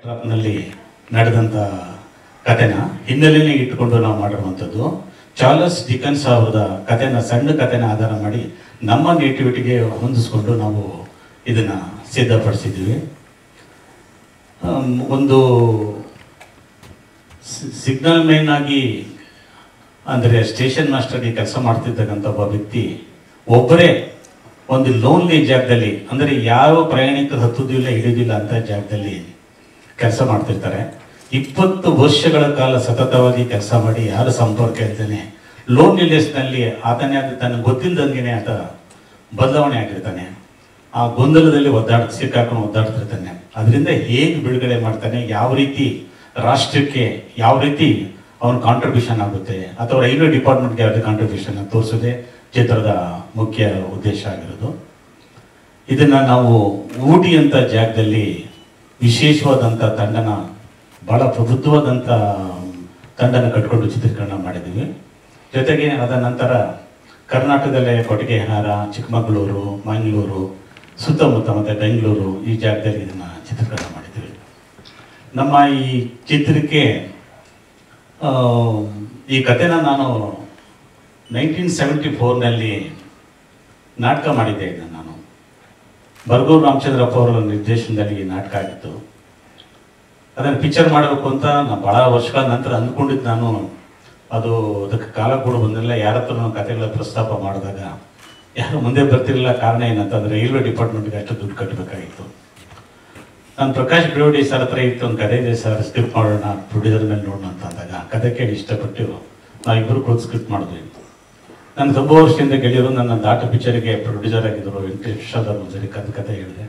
ನಲ್ಲಿ ನಡೆದಂಥ ಕಥೆನ ಹಿನ್ನೆಲೆನೇ ಇಟ್ಟುಕೊಂಡು ನಾವು ಮಾಡಿರುವಂಥದ್ದು. ಚಾರ್ಲ್ಸ್ ಡಿಕನ್ಸ್ ಅವರ ಕಥೆನ, ಸಣ್ಣ ಕಥೆನ ಆಧಾರ ಮಾಡಿ ನಮ್ಮ ನೇಟಿವಿಟಿಗೆ ಹೊಂದಿಸ್ಕೊಂಡು ನಾವು ಇದನ್ನು ಸಿದ್ಧಪಡಿಸಿದ್ದೀವಿ. ಒಂದು ಸಿಗ್ನಲ್ ಮ್ಯಾನ್ ಆಗಿ ಅಂದರೆ ಸ್ಟೇಷನ್ ಮಾಸ್ಟರ್ಗೆ ಕೆಲಸ ಮಾಡ್ತಿರ್ತಕ್ಕಂಥ ಒಬ್ಬ ವ್ಯಕ್ತಿ ಒಬ್ಬರೇ ಒಂದು ಲೋನ್ಲಿ ಜಾಗದಲ್ಲಿ, ಅಂದರೆ ಯಾವ ಪ್ರಯಾಣಿಕರು ಹತ್ತುದಿಲ್ಲ ಇಳಿಯೋದಿಲ್ಲ ಅಂತ ಜಾಗದಲ್ಲಿ ಕೆಲಸ ಮಾಡ್ತಿರ್ತಾರೆ. 20 ವರ್ಷಗಳ ಕಾಲ ಸತತವಾಗಿ ಕೆಲಸ ಮಾಡಿ ಯಾರ ಸಂಪರ್ಕ ಇಲ್ದೇನೆ ಲೋನ್ಲಿನೆಸ್ನಲ್ಲಿ ಆತನೇ ಆದ ತನಗೆ ಗೊತ್ತಿಲ್ಲದಂಗೆನೆ ಆತ ಬದಲಾವಣೆ ಆಗಿರ್ತಾನೆ. ಆ ಗೊಂದಲದಲ್ಲಿ ಸಿಕ್ಕಾಕೊಂಡು ಒದ್ದಾಡ್ತಿರ್ತಾನೆ. ಅದರಿಂದ ಹೇಗೆ ಬಿಡುಗಡೆ ಮಾಡ್ತಾನೆ, ಯಾವ ರೀತಿ ರಾಷ್ಟ್ರಕ್ಕೆ ಯಾವ ರೀತಿ ಅವನ ಕಾಂಟ್ರಿಬ್ಯೂಷನ್ ಆಗುತ್ತೆ ಅಥವಾ ರೈಲ್ವೆ ಡಿಪಾರ್ಟ್ಮೆಂಟ್ಗೆ ಯಾವುದೇ ಕಾಂಟ್ರಿಬ್ಯೂಷನ್ ತೋರಿಸೋದೇ ಚಿತ್ರದ ಮುಖ್ಯ ಉದ್ದೇಶ ಆಗಿರೋದು. ಇದನ್ನು ನಾವು ಊಟಿ ಅಂತ ಜಾಗದಲ್ಲಿ ವಿಶೇಷವಾದಂಥ ತಂಡನ, ಭಾಳ ಪ್ರಬುದ್ಧವಾದಂಥ ತಂಡನ ಕಟ್ಕೊಂಡು ಚಿತ್ರೀಕರಣ ಮಾಡಿದ್ದೀವಿ. ಜೊತೆಗೆ ಅದ ನಂತರ ಕರ್ನಾಟಕದಲ್ಲೇ ಕೊಟ್ಟಿಗೆಹಾರ, ಚಿಕ್ಕಮಗಳೂರು, ಮಂಗಳೂರು, ಸುತ್ತಮುತ್ತ ಮತ್ತು ಬೆಂಗಳೂರು ಈ ಜಾಗದಲ್ಲಿ ಇದನ್ನು ಚಿತ್ರೀಕರಣ ಮಾಡಿದ್ದೀವಿ. ನಮ್ಮ ಈ ಚಿತ್ರಕ್ಕೆ ಈ ಕಥೆನ ನಾನು 1974ನಲ್ಲಿ ನಾಟಕ ಮಾಡಿದ್ದೆ. ಇದನ್ನು ನಾನು ಬರ್ಗೂರು ರಾಮಚಂದ್ರಪ್ಪ ಅವರ ನಿರ್ದೇಶನದಲ್ಲಿ ಈ ನಾಟಕ ಆಗಿತ್ತು. ಅದನ್ನು ಪಿಕ್ಚರ್ ಮಾಡಬೇಕು ಅಂತ ನಾನು ಭಾಳ ವರ್ಷಗಳ ನಂತರ ಅಂದ್ಕೊಂಡಿದ್ದು. ನಾನು ಅದಕ್ಕೆ ಕಾಲ ಕೂಡ ಬಂದಿಲ್ಲ. ಯಾರ ಹತ್ರ ನಾನು ಕಥೆಗಳ ಪ್ರಸ್ತಾಪ ಮಾಡಿದಾಗ ಯಾರು ಮುಂದೆ ಬರ್ತಿರಲಿಲ್ಲ. ಕಾರಣ ಏನಂತಂದರೆ ರೈಲ್ವೆ ಡಿಪಾರ್ಟ್ಮೆಂಟ್ಗೆ ಅಷ್ಟು ದುಡ್ಡು ಕಟ್ಟಬೇಕಾಗಿತ್ತು. ನಾನು ಪ್ರಕಾಶ್ ಬಿರೋಡಿ ಸರ್ ಹತ್ರ ಇತ್ತು, ಒಂದು ಕಥೆ ಇದೆ ಸರ್, ಸ್ಕ್ರಿಪ್ಟ್ ಮಾಡೋಣ, ಪ್ರೊಡ್ಯೂಸರ್ ಮೇಲೆ ನೋಡೋಣ ಅಂತ ಅಂದಾಗ ಕಥೆ ಕೇಳಿ ಇಷ್ಟಪಟ್ಟು ನಾವಿಬ್ಬರು ಕೂಡ ಸ್ಕ್ರಿಪ್ಟ್ ಮಾಡಿದ್ವಿ. ನಾನು ತುಂಬ ವರ್ಷದಿಂದ ಗೆಳೆಯರು ನನ್ನ ದಾಟ ಪಿಕ್ಚರ್ಗೆ ಪ್ರೊಡ್ಯೂಸರ್ ಆಗಿದ್ದರು ವೆಂಕಟೇಶ್ ಪ್ರಸಾದ್ ಅವರು. ಒಂದ್ಸರಿ ಕಥೆ ಹೇಳಿದೆ,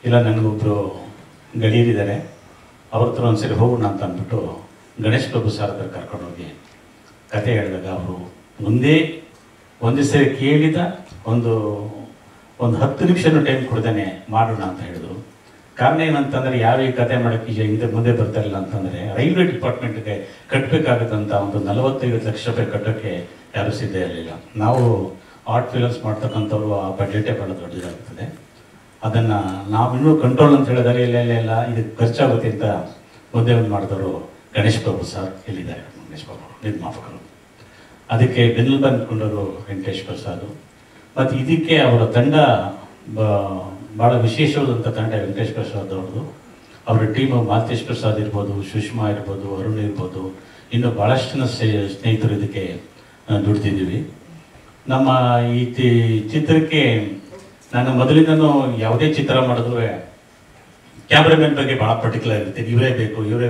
ಇಲ್ಲ ನನಗೊಬ್ಬರು ಗೆಳೆಯರಿದ್ದಾರೆ, ಅವ್ರ ಹತ್ರ ಒಂದ್ಸರಿ ಹೋಗೋಣ ಅಂತ ಅಂದ್ಬಿಟ್ಟು ಗಣೇಶ್ ಪ್ರಭು ಸರ್ ಹತ್ರ ಕರ್ಕೊಂಡೋಗಿ ಕತೆ ಹೇಳಿದಾಗ ಅವರು ಒಂದೇ ಸರಿ ಕೇಳಿದ ಒಂದು 10 ನಿಮಿಷನೂ ಟೈಮ್ ಕೊಡ್ದೇನೆ ಮಾಡೋಣ ಅಂತ ಹೇಳಿದ್ರು. ಕಾರಣ ಏನಂತಂದರೆ ಯಾವ ಈ ಕತೆ ಮಾಡೋಕ್ಕೆ ಹಿಂದೆ ಮುಂದೆ ಬರ್ತಾ ಇಲ್ಲ ಅಂತಂದರೆ ರೈಲ್ವೆ ಡಿಪಾರ್ಟ್ಮೆಂಟ್ಗೆ ಕಟ್ಟಬೇಕಾಗತ್ತಂತ ಒಂದು 45 ಲಕ್ಷ ರೂಪಾಯಿ ಕಟ್ಟೋಕ್ಕೆ ಯಾರೂ ಸಿದ್ಧ ಇರಲಿಲ್ಲ. ನಾವು ಆರ್ಟ್ ಫಿಲಮ್ಸ್ ಮಾಡ್ತಕ್ಕಂಥವ್ರು ಆ ಬಡ್ಜೆಟೇ ಭಾಳ ದೊಡ್ಡದಾಗ್ತದೆ. ಅದನ್ನು ನಾವಿನ್ನೂ ಕಂಟ್ರೋಲ್ ಅಂತ ಹೇಳಿದರೆ ಇಲ್ಲ ಇದಕ್ಕೆ ಖರ್ಚಾಗುತ್ತೆ ಅಂತ ಮುಂದೆ ಒಂದು ಮಾಡಿದವರು ಗಣೇಶ್ ಬಾಬು ಸರ್ ಇಲ್ಲಿದ್ದಾರೆ. ಗಣೇಶ್ ಬಾಬು ನಿರ್ಮಾಪಕರು. ಅದಕ್ಕೆ ಬೆನ್ನೆಲುಬು ಅಂದ್ಕೊಂಡವರು ವೆಂಕಟೇಶ್ ಪ್ರಸಾದ್. ಮತ್ತು ಇದಕ್ಕೆ ಅವರ ತಂಡ ಭಾಳ ವಿಶೇಷವಾದಂಥ ತಂಡ ವೆಂಕಟೇಶ್ ಪ್ರಸಾದ್ ಅವ್ರದ್ದು. ಅವರ ಟೀಮು ಮಾಲ್ತೇಶ್ ಪ್ರಸಾದ್ ಇರ್ಬೋದು, ಸುಷ್ಮಾ ಇರ್ಬೋದು, ಅರುಣ್ ಇರ್ಬೋದು, ಇನ್ನು ಭಾಳಷ್ಟು ಜನ ಸ್ನೇಹಿತರು ಇದಕ್ಕೆ ದುಡ್ದಿದ್ದೀವಿ. ನಮ್ಮ ಈ ಚಿತ್ರಕ್ಕೆ ನಾನು ಮೊದಲಿಂದನೂ ಯಾವುದೇ ಚಿತ್ರ ಮಾಡಿದ್ರು ಕ್ಯಾಮ್ರಾಮನ್ ಬಗ್ಗೆ ಭಾಳ ಪರ್ಟಿಕ್ಯುಲರ್ ಇರ್ತೀನಿ. ಇವರೇ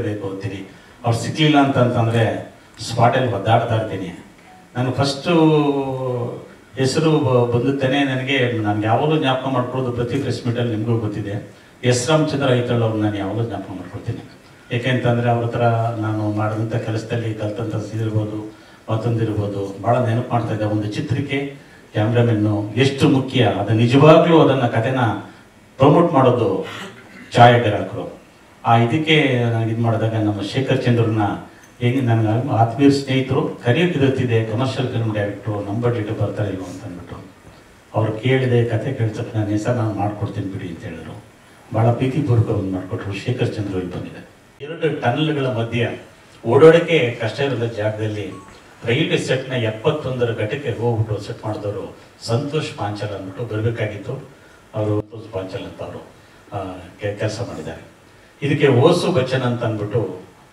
ಬೇಕು ಅಂತೀನಿ. ಅವ್ರು ಸಿಕ್ಕಲಿಲ್ಲ ಅಂತಂದರೆ ಸ್ಪಾಟಲ್ಲಿ ಒದ್ದಾಡ್ತಾ ಇರ್ತೀನಿ. ನಾನು ಫಸ್ಟು ಹೆಸರು ಬಂದುತ್ತೇನೆ ನನಗೆ ಯಾವಾಗಲೂ ಜ್ಞಾಪಕ ಮಾಡ್ಕೊಳ್ಳೋದು. ಪ್ರತಿ ಪ್ರೆಸ್ ಮೀಟಲ್ಲಿ ನಿಮಗೂ ಗೊತ್ತಿದೆ, ಎಸ್ ರಾಮಚಂದ್ರ ಐತಳ್ ಅವ್ರು ನಾನು ಯಾವಾಗಲೂ ಜ್ಞಾಪಕ ಮಾಡ್ಕೊಳ್ತೀನಿ. ಯಾಕೆಂತಂದರೆ ಅವ್ರ ಹತ್ರ ನಾನು ಮಾಡಿದಂಥ ಕೆಲಸದಲ್ಲಿ ಕಲ್ತಂಥ ಇರ್ಬೋದು, ಮತ್ತೊಂದಿರ್ಬೋದು, ಭಾಳ ನೆನಪು ಮಾಡ್ತಾಯಿದ್ದೆ. ಒಂದು ಚಿತ್ರಕ್ಕೆ ಕ್ಯಾಮ್ರಾಮೆನ್ನು ಎಷ್ಟು ಮುಖ್ಯ, ಅದು ನಿಜವಾಗ್ಲೂ ಅದನ್ನು ಕಥೆನ ಪ್ರಮೋಟ್ ಮಾಡೋದು ಛಾಯಾಗ್ರಾಹಕರು. ಇದಕ್ಕೆ ನನಗೆ ಇದು ಮಾಡಿದಾಗ ನಮ್ಮ ಶೇಖರ್ ಚಂದ್ರನ್ನ ಹೆಂಗೆ ನನಗೆ ಆತ್ಮೀಯ ಸ್ನೇಹಿತರು ಕರೆಯೋಕ್ಕಿದೆ, ಕಮರ್ಷಿಯಲ್ ಫಿಲ್ಮ್ ಡೈರೆಕ್ಟ್ರು ನಂಬರ್ ಡೇಟ್ ಬರ್ತಾರೆ ಇಲ್ವ ಅಂತ ಅಂದ್ಬಿಟ್ಟು ಅವ್ರು ಕೇಳಿದೆ. ಕತೆ ಕೇಳಿಸಕ್ಕೆ ನಾನು ಹೆಸರು ನಾನು ಮಾಡ್ಕೊಡ್ತೀನಿ ಬಿಡಿ ಅಂತ ಹೇಳಿದ್ರು. ಭಾಳ ಪ್ರೀತಿಪೂರ್ವಕವಾಗಿ ಮಾಡಿಕೊಟ್ರು. ಶೇಖರ್ ಚಂದ್ರ ಇಲ್ಲಿ ಬಂದಿದೆ. 2 ಟನಲ್ಗಳ ಮಧ್ಯೆ ಓಡಾಡೋಕ್ಕೆ ಕಷ್ಟ ಇರೋದ ಜಾಗದಲ್ಲಿ ರೈಲ್ವೆ ಸೆಟ್ನ 71ರ ಘಟಕ್ಕೆ ಹೋಗ್ಬಿಟ್ಟು ಸೆಟ್ ಮಾಡಿದವರು ಸಂತೋಷ್ ಪಾಂಚಾಲ್ ಅಂದ್ಬಿಟ್ಟು ಬರಬೇಕಾಗಿತ್ತು. ಅವರು ಸಂತೋಷ್ ಪಾಂಚಾಲ್ ಅಂತ ಅವರು ಕೆಲಸ ಮಾಡಿದ್ದಾರೆ. ಇದಕ್ಕೆ ಓಸು ಬಚ್ಚನ್ ಅಂತ ಅಂದ್ಬಿಟ್ಟು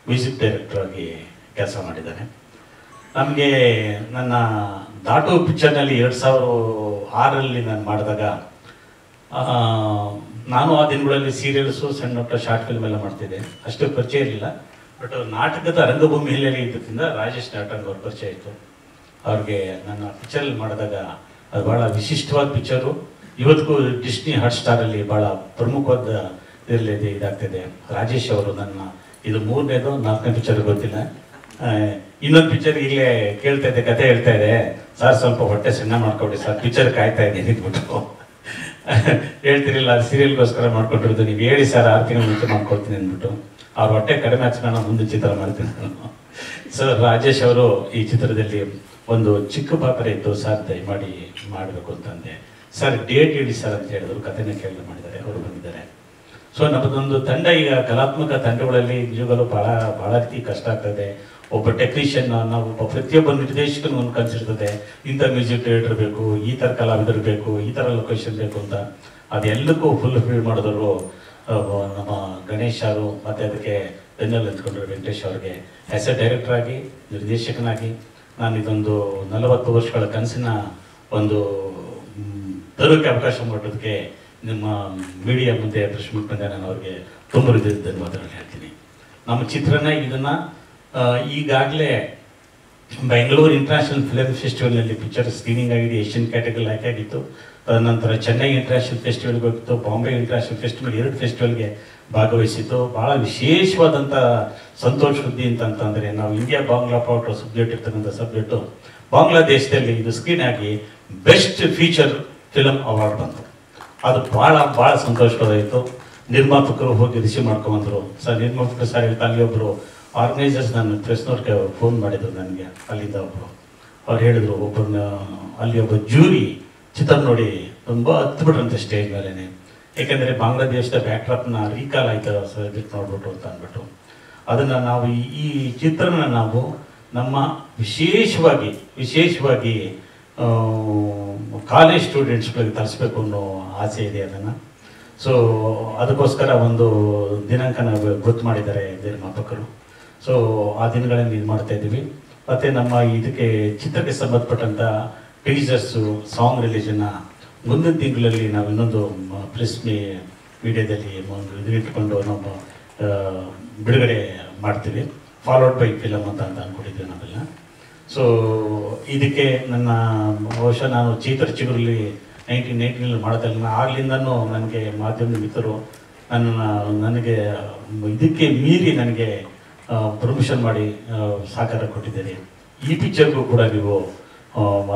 ಮ್ಯೂಸಿಕ್ ಡೈರೆಕ್ಟರ್ ಆಗಿ ಕೆಲಸ ಮಾಡಿದ್ದಾರೆ. ನಮಗೆ ನನ್ನ ದಾಟು ಪಿಕ್ಚರ್ನಲ್ಲಿ 2006ರಲ್ಲಿ ನಾನು ಮಾಡಿದಾಗ ನಾನು ಆ ದಿನಗಳಲ್ಲಿ ಸೀರಿಯಲ್ಸು, ಸಣ್ಣ ಪುಟ್ಟ ಶಾರ್ಟ್ ಫಿಲ್ಮ್ ಎಲ್ಲ ಮಾಡ್ತಿದ್ದೆ. ಅಷ್ಟು ಪರಿಚಯ ಇರಲಿಲ್ಲ. ಬಟ್ ನಾಟಕದ ರಂಗಭೂಮಿಯಲ್ಲಿ ಇದ್ದರಿಂದ ರಾಜೇಶ್ ನಾಟಕ ಅವ್ರ ಪರಿಚಯ ಇತ್ತು. ಅವ್ರಿಗೆ ನನ್ನ ಪಿಕ್ಚರಲ್ಲಿ ಮಾಡಿದಾಗ ಅದು ಭಾಳ ವಿಶಿಷ್ಟವಾದ ಪಿಕ್ಚರು. ಇವತ್ತಿಗೂ ಡಿಸ್ನಿ ಹಾಟ್ಸ್ಟಾರಲ್ಲಿ ಭಾಳ ಪ್ರಮುಖವಾದ ಇದರಲ್ಲಿ ಇದಾಗ್ತಿದೆ. ರಾಜೇಶ್ ಅವರು ನನ್ನ ಇದು 3ನೇದು 4ನೇ ಪಿಕ್ಚರ್ ಗೊತ್ತಿಲ್ಲ. ಇನ್ನೊಂದು ಪಿಕ್ಚರ್ ಇಲ್ಲೇ ಕೇಳ್ತಾ ಇದ್ದೆ, ಕತೆ ಹೇಳ್ತಾ ಇದೆ, ಸರ್ ಸ್ವಲ್ಪ ಹೊಟ್ಟೆ ಸಣ್ಣ ಮಾಡ್ಕೊಡಿ ಸರ್, ಪಿಕ್ಚರ್ ಕಾಯ್ತಾ ಇದ್ದೀನಿ ಅಂದ್ಬಿಟ್ಟು ಹೇಳ್ತಿರಲಿಲ್ಲ. ಅದು ಸೀರಿಯಲ್ಗೋಸ್ಕರ ಮಾಡ್ಕೊಟ್ಟಿರೋದು, ನೀವು ಹೇಳಿ ಸರ್ 6 ತಿಂಗಳ ಮುಂಚೆ ಮಾಡ್ಕೊಡ್ತೀನಿ ಅಂದ್ಬಿಟ್ಟು ಅವ್ರ ಹೊಟ್ಟೆ ಕಡಿಮೆ ಹಚ್ಕೊಂಡು ಮುಂದೆ ಚಿತ್ರ ಮಾಡ್ತೀನಿ ನಾನು. ಸರ್ ರಾಜೇಶ್ ಅವರು ಈ ಚಿತ್ರದಲ್ಲಿ ಒಂದು ಚಿಕ್ಕ ಪಾತ್ರ ಇತ್ತು, ಸರ್ ದಯಮಾಡಿ ಮಾಡಬೇಕು ಅಂತಂದೆ. ಸರ್ ಡೇಟ್ ಹೇಳಿ ಸರ್ ಅಂತ ಹೇಳಿದ್ರು. ಕಥೆನ ಕೇಳಿ ಮಾಡಿದ್ದಾರೆ, ಅವರು ಬಂದಿದ್ದಾರೆ. ಸೊ ನಮ್ಮದೊಂದು ತಂಡ ಈಗ ಕಲಾತ್ಮಕ ತಂಡಗಳಲ್ಲಿ ನಿಜವಾಗಲೂ ಭಾಳ ರೀತಿ ಕಷ್ಟ ಆಗ್ತದೆ. ಒಬ್ಬ ಟೆಕ್ನಿಷಿಯನ್, ನಾವು ಪ್ರತಿಯೊಬ್ಬ ನಿರ್ದೇಶಕನ ಒಂದು ಕನಸಿರ್ತದೆ, ಇಂಥ ಮ್ಯೂಸಿಕ್ ಡೈರೆಕ್ಟರ್ ಬೇಕು, ಈ ಥರ ಕಲಾವಿದರು ಬೇಕು, ಈ ಥರ ಲೊಕೇಶನ್ ಬೇಕು ಅಂತ. ಅದೆಲ್ಲಕ್ಕೂ ಫುಲ್ ಮಾಡಿದವರು ನಮ್ಮ ಗಣೇಶ್ ಅವರು. ಮತ್ತು ಅದಕ್ಕೆ ಬೆನ್ನಲ್ಲಿ ನಿಂತ್ಕೊಂಡ್ರು ವೆಂಕಟೇಶ್ ಅವ್ರಿಗೆ. ಆ್ಯಸ್ ಎ ಡೈರೆಕ್ಟರ್ ಆಗಿ, ನಿರ್ದೇಶಕನಾಗಿ ನಾನು ಇದೊಂದು 40 ವರ್ಷಗಳ ಕನಸಿನ ಒಂದು ತರೋಕ್ಕೆ ಅವಕಾಶ ಮಾಡೋದಕ್ಕೆ ನಿಮ್ಮ ಮೀಡಿಯಾ ಮುಂದೆ ಪ್ರಶ್ನೆ ನಾನು ಅವ್ರಿಗೆ ತುಂಬ ಧನ್ಯವಾದಗಳು ಹೇಳ್ತೀನಿ. ನಮ್ಮ ಚಿತ್ರನ ಇದನ್ನು ಈಗಾಗಲೇ ಬೆಂಗಳೂರು ಇಂಟರ್ನ್ಯಾಷನಲ್ ಫಿಲ್ಮ್ ಫೆಸ್ಟಿವಲ್ನಲ್ಲಿ ಪಿಕ್ಚರ್ ಸ್ಕ್ರೀನಿಂಗ್ ಆಗಿದೆ, ಏಷ್ಯನ್ ಕ್ಯಾಟಗರಿ ಆಯ್ಕೆ ಆಗಿತ್ತು. ತದನಂತರ ಚೆನ್ನೈ ಇಂಟರ್ನ್ಯಾಷನಲ್ ಫೆಸ್ಟಿವಲ್ಗೆ ಹೋಗಿತ್ತು, ಬಾಂಬೆ ಇಂಟರ್ನ್ಯಾಷನಲ್ ಫೆಸ್ಟಿವಲ್ 2 ಫೆಸ್ಟಿವಲ್ಗೆ ಭಾಗವಹಿಸಿತ್ತು. ಭಾಳ ವಿಶೇಷವಾದಂಥ ಸಂತೋಷ ಸುದ್ದಿ ಅಂತಂದರೆ, ನಾವು ಇಂಡಿಯಾ ಬಾಂಗ್ಲಾ ಪಾಟ್ ಸಬ್ಜೆಕ್ಟ್ ಇರ್ತಕ್ಕಂಥ ಸಬ್ಜೆಕ್ಟು ಬಾಂಗ್ಲಾದೇಶದಲ್ಲಿ ಇದು ಸ್ಕ್ರೀನ್ ಆಗಿ ಬೆಸ್ಟ್ ಫೀಚರ್ ಫಿಲಮ್ ಅವಾರ್ಡ್ ಬಂತು. ಅದು ಭಾಳ ಸಂತೋಷವಾಯಿತು. ನಿರ್ಮಾಪಕರು ಹೋಗಿ ರಿಸೀವ್ ಮಾಡ್ಕೊಂಬಂದರು. ಸರ್ ನಿರ್ಮಾಪಕರು ಸರ್ ಅಲ್ಲಿ ಒಬ್ಬರು ಆರ್ಗನೈಸರ್ಸ್ ನನ್ನ ಪ್ರೆಸ್ನವ್ರಿಗೆ ಫೋನ್ ಮಾಡಿದರು ನನಗೆ, ಅಲ್ಲಿಂದ ಒಬ್ಬರು. ಅವ್ರು ಹೇಳಿದರು, ಅಲ್ಲಿ ಒಬ್ಬ ಜೂರಿ ಚಿತ್ರ ನೋಡಿ ತುಂಬ ಹತ್ಬಿಟ್ರಂತೆ ಸ್ಟೇಜ್ ಮೇಲೇ. ಏಕೆಂದರೆ ಬಾಂಗ್ಲಾದೇಶದ ಬ್ಯಾಕ್ಡ್ರಾಪ್ನ ರೀಕಾಲ್ ಆಯ್ತು ಸಬ್ಜೆಕ್ಟ್ ನೋಡ್ಬಿಟ್ಟು ಅಂತ ಅಂದ್ಬಿಟ್ಟು. ಅದನ್ನು ನಾವು ಈ ಚಿತ್ರನ ನಾವು ನಮ್ಮ ವಿಶೇಷವಾಗಿ ಕಾಲೇಜ್ ಸ್ಟೂಡೆಂಟ್ಸ್ಗಳಿಗೆ ತರಿಸ್ಬೇಕು ಅನ್ನೋ ಆಸೆ ಇದೆ ಅದನ್ನು. ಸೊ ಅದಕ್ಕೋಸ್ಕರ ಒಂದು ದಿನಾಂಕನ ಗೊತ್ತು ಮಾಡಿದ್ದಾರೆ ನಿರ್ಮಾಪಕರು. ಸೊ ಆ ದಿನಗಳನ್ನು ಇದು ಮಾಡ್ತಾಯಿದ್ದೀವಿ. ಮತ್ತು ನಮ್ಮ ಇದಕ್ಕೆ ಚಿತ್ರಕ್ಕೆ ಸಂಬಂಧಪಟ್ಟಂಥ ಟೀಸರ್ಸು, ಸಾಂಗ್ ರಿಲೀಸನ್ನು ಮುಂದಿನ ತಿಂಗಳಲ್ಲಿ ನಾವು ಇನ್ನೊಂದು ಪ್ರೆಸ್ ಮೀಡಿಯಾದಲ್ಲಿ ಒಂದು ಇದನ್ನಿಟ್ಕೊಂಡು ನಾವು ಬಿಡುಗಡೆ ಮಾಡ್ತೀವಿ. ಫಾಲೋಡ್ ಬೈ ಫಿಲಮ್ ಅಂತ ಅಂದ್ಕೊಂಡಿದ್ದೀವಿ ನಾವೆಲ್ಲ. ಸೊ ಇದಕ್ಕೆ ನನ್ನ ಬಹುಶಃ ನಾನು ಚೈತ್ರ ಚಿಗುರಲ್ಲಿ 1990 ಮಾಡೋದಲ್ಲ, ಆಗ್ಲಿಂದನೂ ನನಗೆ ಮಾಧ್ಯಮ ಮಿತ್ರರು ನನಗೆ ಇದಕ್ಕೆ ಮೀರಿ ನನಗೆ ಪ್ರಮೋಷನ್ ಮಾಡಿ ಸಹಕಾರ ಕೊಟ್ಟಿದ್ದಾರೆ. ಈ ಪಿಕ್ಚರ್ಗೂ ಕೂಡ ನೀವು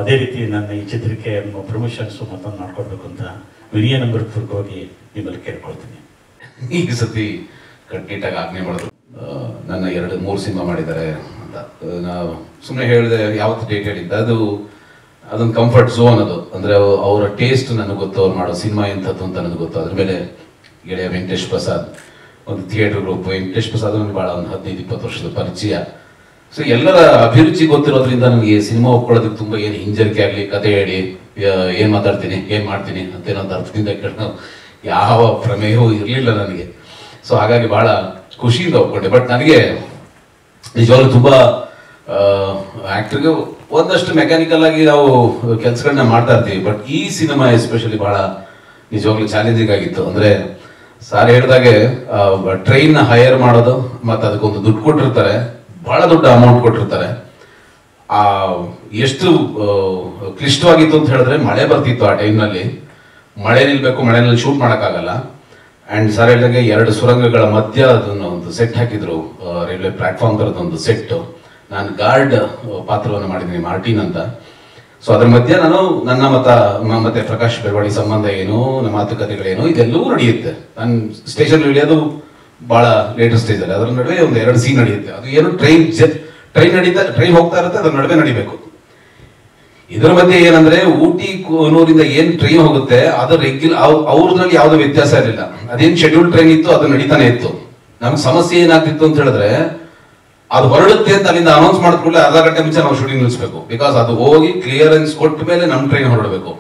ಅದೇ ರೀತಿ ನನ್ನ ಈ ಚಿತ್ರಕ್ಕೆ ಪ್ರಮೋಷನ್ಸು ಮತ್ತೊಂದು ಮಾಡ್ಕೊಡ್ಬೇಕು ಅಂತ ವಿನಯ ನಂಬರ್ಪೂರ್ವಕವಾಗಿ ನಿಮ್ಮಲ್ಲಿ ಕೇಳ್ಕೊಳ್ತೀನಿ. ಈ ಸತಿ ಕಂಪ್ಲೀಟಾಗಿ ಆಜ್ಞೆ ಮಾಡಿದ್ರು. ನನ್ನ 2-3 ಸಿನಿಮಾ ಮಾಡಿದ್ದಾರೆ ಅಂತ ನಾವು ಸುಮ್ಮನೆ ಹೇಳಿದೆ. ಯಾವತ್ತು ಡೇಟ್ ಹೇಳಿದ್ದ ಅದೊಂದು ಕಂಫರ್ಟ್ ಝೋನ್ ಅದು. ಅಂದರೆ ಅವರ ಟೇಸ್ಟ್ ನನಗೆ ಗೊತ್ತು, ಅವ್ರು ಮಾಡೋ ಸಿನಿಮಾ ಎಂಥದ್ದು ಅಂತ ನನಗೆ ಗೊತ್ತು. ಅದ್ರ ಮೇಲೆ ಗೆಳೆಯ ವೆಂಕಟೇಶ್ ಪ್ರಸಾದ್, ಒಂದು ಥಿಯೇಟರ್ ಗ್ರೂಪ್. ವೆಂಕಟೇಶ್ ಪ್ರಸಾದ್ ನನಗೆ ಭಾಳ ಒಂದು 15-20 ವರ್ಷದ ಪರಿಚಯ. ಸೊ ಎಲ್ಲರ ಅಭಿರುಚಿ ಗೊತ್ತಿರೋದ್ರಿಂದ ನನಗೆ ಸಿನಿಮಾ ಒಪ್ಕೊಳ್ಳೋದಕ್ಕೆ ತುಂಬ ಏನು ಹಿಂಜರಿಕೆ ಆಗಲಿ, ಕತೆ ಹೇಳಿ ಏನು ಮಾತಾಡ್ತೀನಿ, ಏನು ಮಾಡ್ತೀನಿ ಅಂತೇನಂತ ಅರ್ಥದಿಂದ ಕೇಳೋ ಯಾವ ಪ್ರಮೇಯವೂ ಇರಲಿಲ್ಲ ನನಗೆ. ಸೊ ಹಾಗಾಗಿ ಭಾಳ ಖುಷಿಯಿಂದ ಒಪ್ಕೊಂಡೆ. ಬಟ್ ನನಗೆ ನಿಜವಾಗ್ಲೂ ತುಂಬ ಆ್ಯಕ್ಟ್ರಿಗೆ ಒಂದಷ್ಟು ಮೆಕ್ಯಾನಿಕಲ್ ಆಗಿ ನಾವು ಕೆಲಸಗಳನ್ನ ಮಾಡ್ತಾ ಇರ್ತೀವಿ. ಬಟ್ ಈ ಸಿನಿಮಾ ಎಸ್ಪೆಷಲಿ ಭಾಳ ನಿಜವಾಗ್ಲೂ ಚಾಲೆಂಜಿಂಗ್ ಆಗಿತ್ತು. ಅಂದರೆ ಸಾರ್ ಹೇಳಿದಾಗೆ ಟ್ರೈನ್ ಹೈಯರ್ ಮಾಡೋದು, ಮತ್ತು ಅದಕ್ಕೊಂದು ದುಡ್ಡು ಕೊಟ್ಟಿರ್ತಾರೆ, ಭಾಳ ದೊಡ್ಡ ಅಮೌಂಟ್ ಕೊಟ್ಟಿರ್ತಾರೆ. ಎಷ್ಟು ಕ್ಲಿಷ್ಟವಾಗಿತ್ತು ಅಂತ ಹೇಳಿದ್ರೆ, ಮಳೆ ಬರ್ತಿತ್ತು ಆ ಟೈಮ್ನಲ್ಲಿ. ಮಳೆ ನಿಲ್ಬೇಕು, ಮಳೆನಲ್ಲಿ ಶೂಟ್ ಮಾಡೋಕ್ಕಾಗಲ್ಲ. ಆ್ಯಂಡ್ ಸರ್ ಹೇಳಿದಾಗೆ 2 ಸುರಂಗಗಳ ಮಧ್ಯ ಅದನ್ನು ಒಂದು ಸೆಟ್ ಹಾಕಿದ್ರು, ರೈಲ್ವೆ ಪ್ಲಾಟ್ಫಾರ್ಮ್ ಥರದೊಂದು ಸೆಟ್ಟು. ನಾನು ಗಾರ್ಡ್ ಪಾತ್ರವನ್ನು ಮಾಡಿದ್ದೀನಿ, ಮಾರ್ಟಿನ್ ಅಂತ. ಸೊ ಅದ್ರ ಮಧ್ಯೆ ನಾನು ನನ್ನ ಮತ್ತೆ ಪ್ರಕಾಶ್ ಬೆಳವಾಡಿ ಸಂಬಂಧ ಏನು, ನಮ್ಮ ಮಾತುಕತೆಗಳೇನು, ಇದೆಲ್ಲವೂ ನಡೆಯುತ್ತೆ. ನಾನು ಸ್ಟೇಷನ್ ಇಳಿಯೋದು ಭಾಳ ಲೇಟರ್ ಸ್ಟೇಜಲ್ಲಿ, ಅದರ ನಡುವೆ ಒಂದು 2 ಸೀನ್ ನಡೆಯುತ್ತೆ. ಅದು ಏನು ಟ್ರೈನ್ ಹೋಗ್ತಾ ಇರುತ್ತೆ, ಅದ್ರ ನಡುವೆ ನಡಿಬೇಕು. ಇದರ ಮಧ್ಯೆ ಏನಂದ್ರೆ, ಊಟಿ ಕೂನೂರಿಂದ ಏನ್ ಟ್ರೈನ್ ಹೋಗುತ್ತೆ ಅದು ಅವ್ರದ್ರಲ್ಲಿ ಯಾವುದೋ ವ್ಯತ್ಯಾಸ ಇರಲಿಲ್ಲ. ಅದೇನ್ ಶೆಡ್ಯೂಲ್ ಟ್ರೈನ್ ಇತ್ತು ಅದು ನಡೀತಾನೆ ಇತ್ತು. ನಮ್ಗೆ ಸಮಸ್ಯೆ ಏನಾಗ್ತಿತ್ತು ಅಂತ ಹೇಳಿದ್ರೆ, ಅದು ಹೊರಡುತ್ತೆ ಅಂತ ಅಲ್ಲಿಂದ ಅನೌನ್ಸ್ ಮಾಡಿದ್ಕೊಳ್ಳೆ ಅರ್ಧ ಗಂಟೆ ಮುಂಚೆ ನಾವು ಶೂಟಿಂಗ್ ನಿಲ್ಲಿಸಬೇಕು. ಬಿಕಾಸ್ ಅದು ಹೋಗಿ ಕ್ಲಿಯರೆನ್ಸ್ ಕೊಟ್ಟ ಮೇಲೆ ನಮ್ಮ ಟ್ರೈನ್ ಹೊರಡಬೇಕು.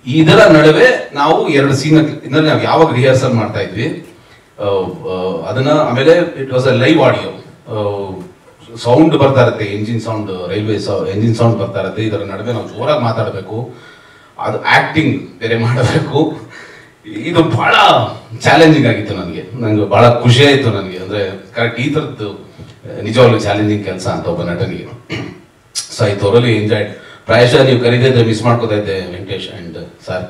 ಇದರ ನಡುವೆ ನಾವು 2 ಸೀನ್ ಇನ್ನಲ್ಲಿ ನಾವು ಯಾವಾಗ ರಿಹರ್ಸಲ್ ಮಾಡ್ತಾ ಇದ್ವಿ ಅದನ್ನ. ಆಮೇಲೆ it was a live audio, sound ಬರ್ತಾ ಇರುತ್ತೆ, engine sound, railway engine sound ಬರ್ತಾ ಇರುತ್ತೆ. ಇದರ ನಡುವೆ ನಾವು ಜೋರಾಗಿ ಮಾತಾಡಬೇಕು, ಅದು ಆಕ್ಟಿಂಗ್ ಬೇರೆ ಮಾಡಬೇಕು. ಇದು ಬಹಳ ಚಾಲೆಂಜಿಂಗ್ ಆಗಿತ್ತು ನನಗೆ ಬಹಳ ಖುಷಿ ಆಯಿತು ನನಗೆ. ಅಂದರೆ ಕರೆಕ್ಟ್ ಈ ಥರದ್ದು ನಿಜವಾಗ್ಲೂ ಚಾಲೆಂಜಿಂಗ್ ಕೆಲಸ ಅಂತ ಒಬ್ಬ ನಟನಿಗೆ. So I thoroughly enjoyed. ಪ್ರಾಯಶಃ ನೀವು ಕರೀದಿದ್ರೆ ಮಿಸ್ ಮಾಡ್ಕೋತಾ ಇದ್ದೆ Venkatesh and sir.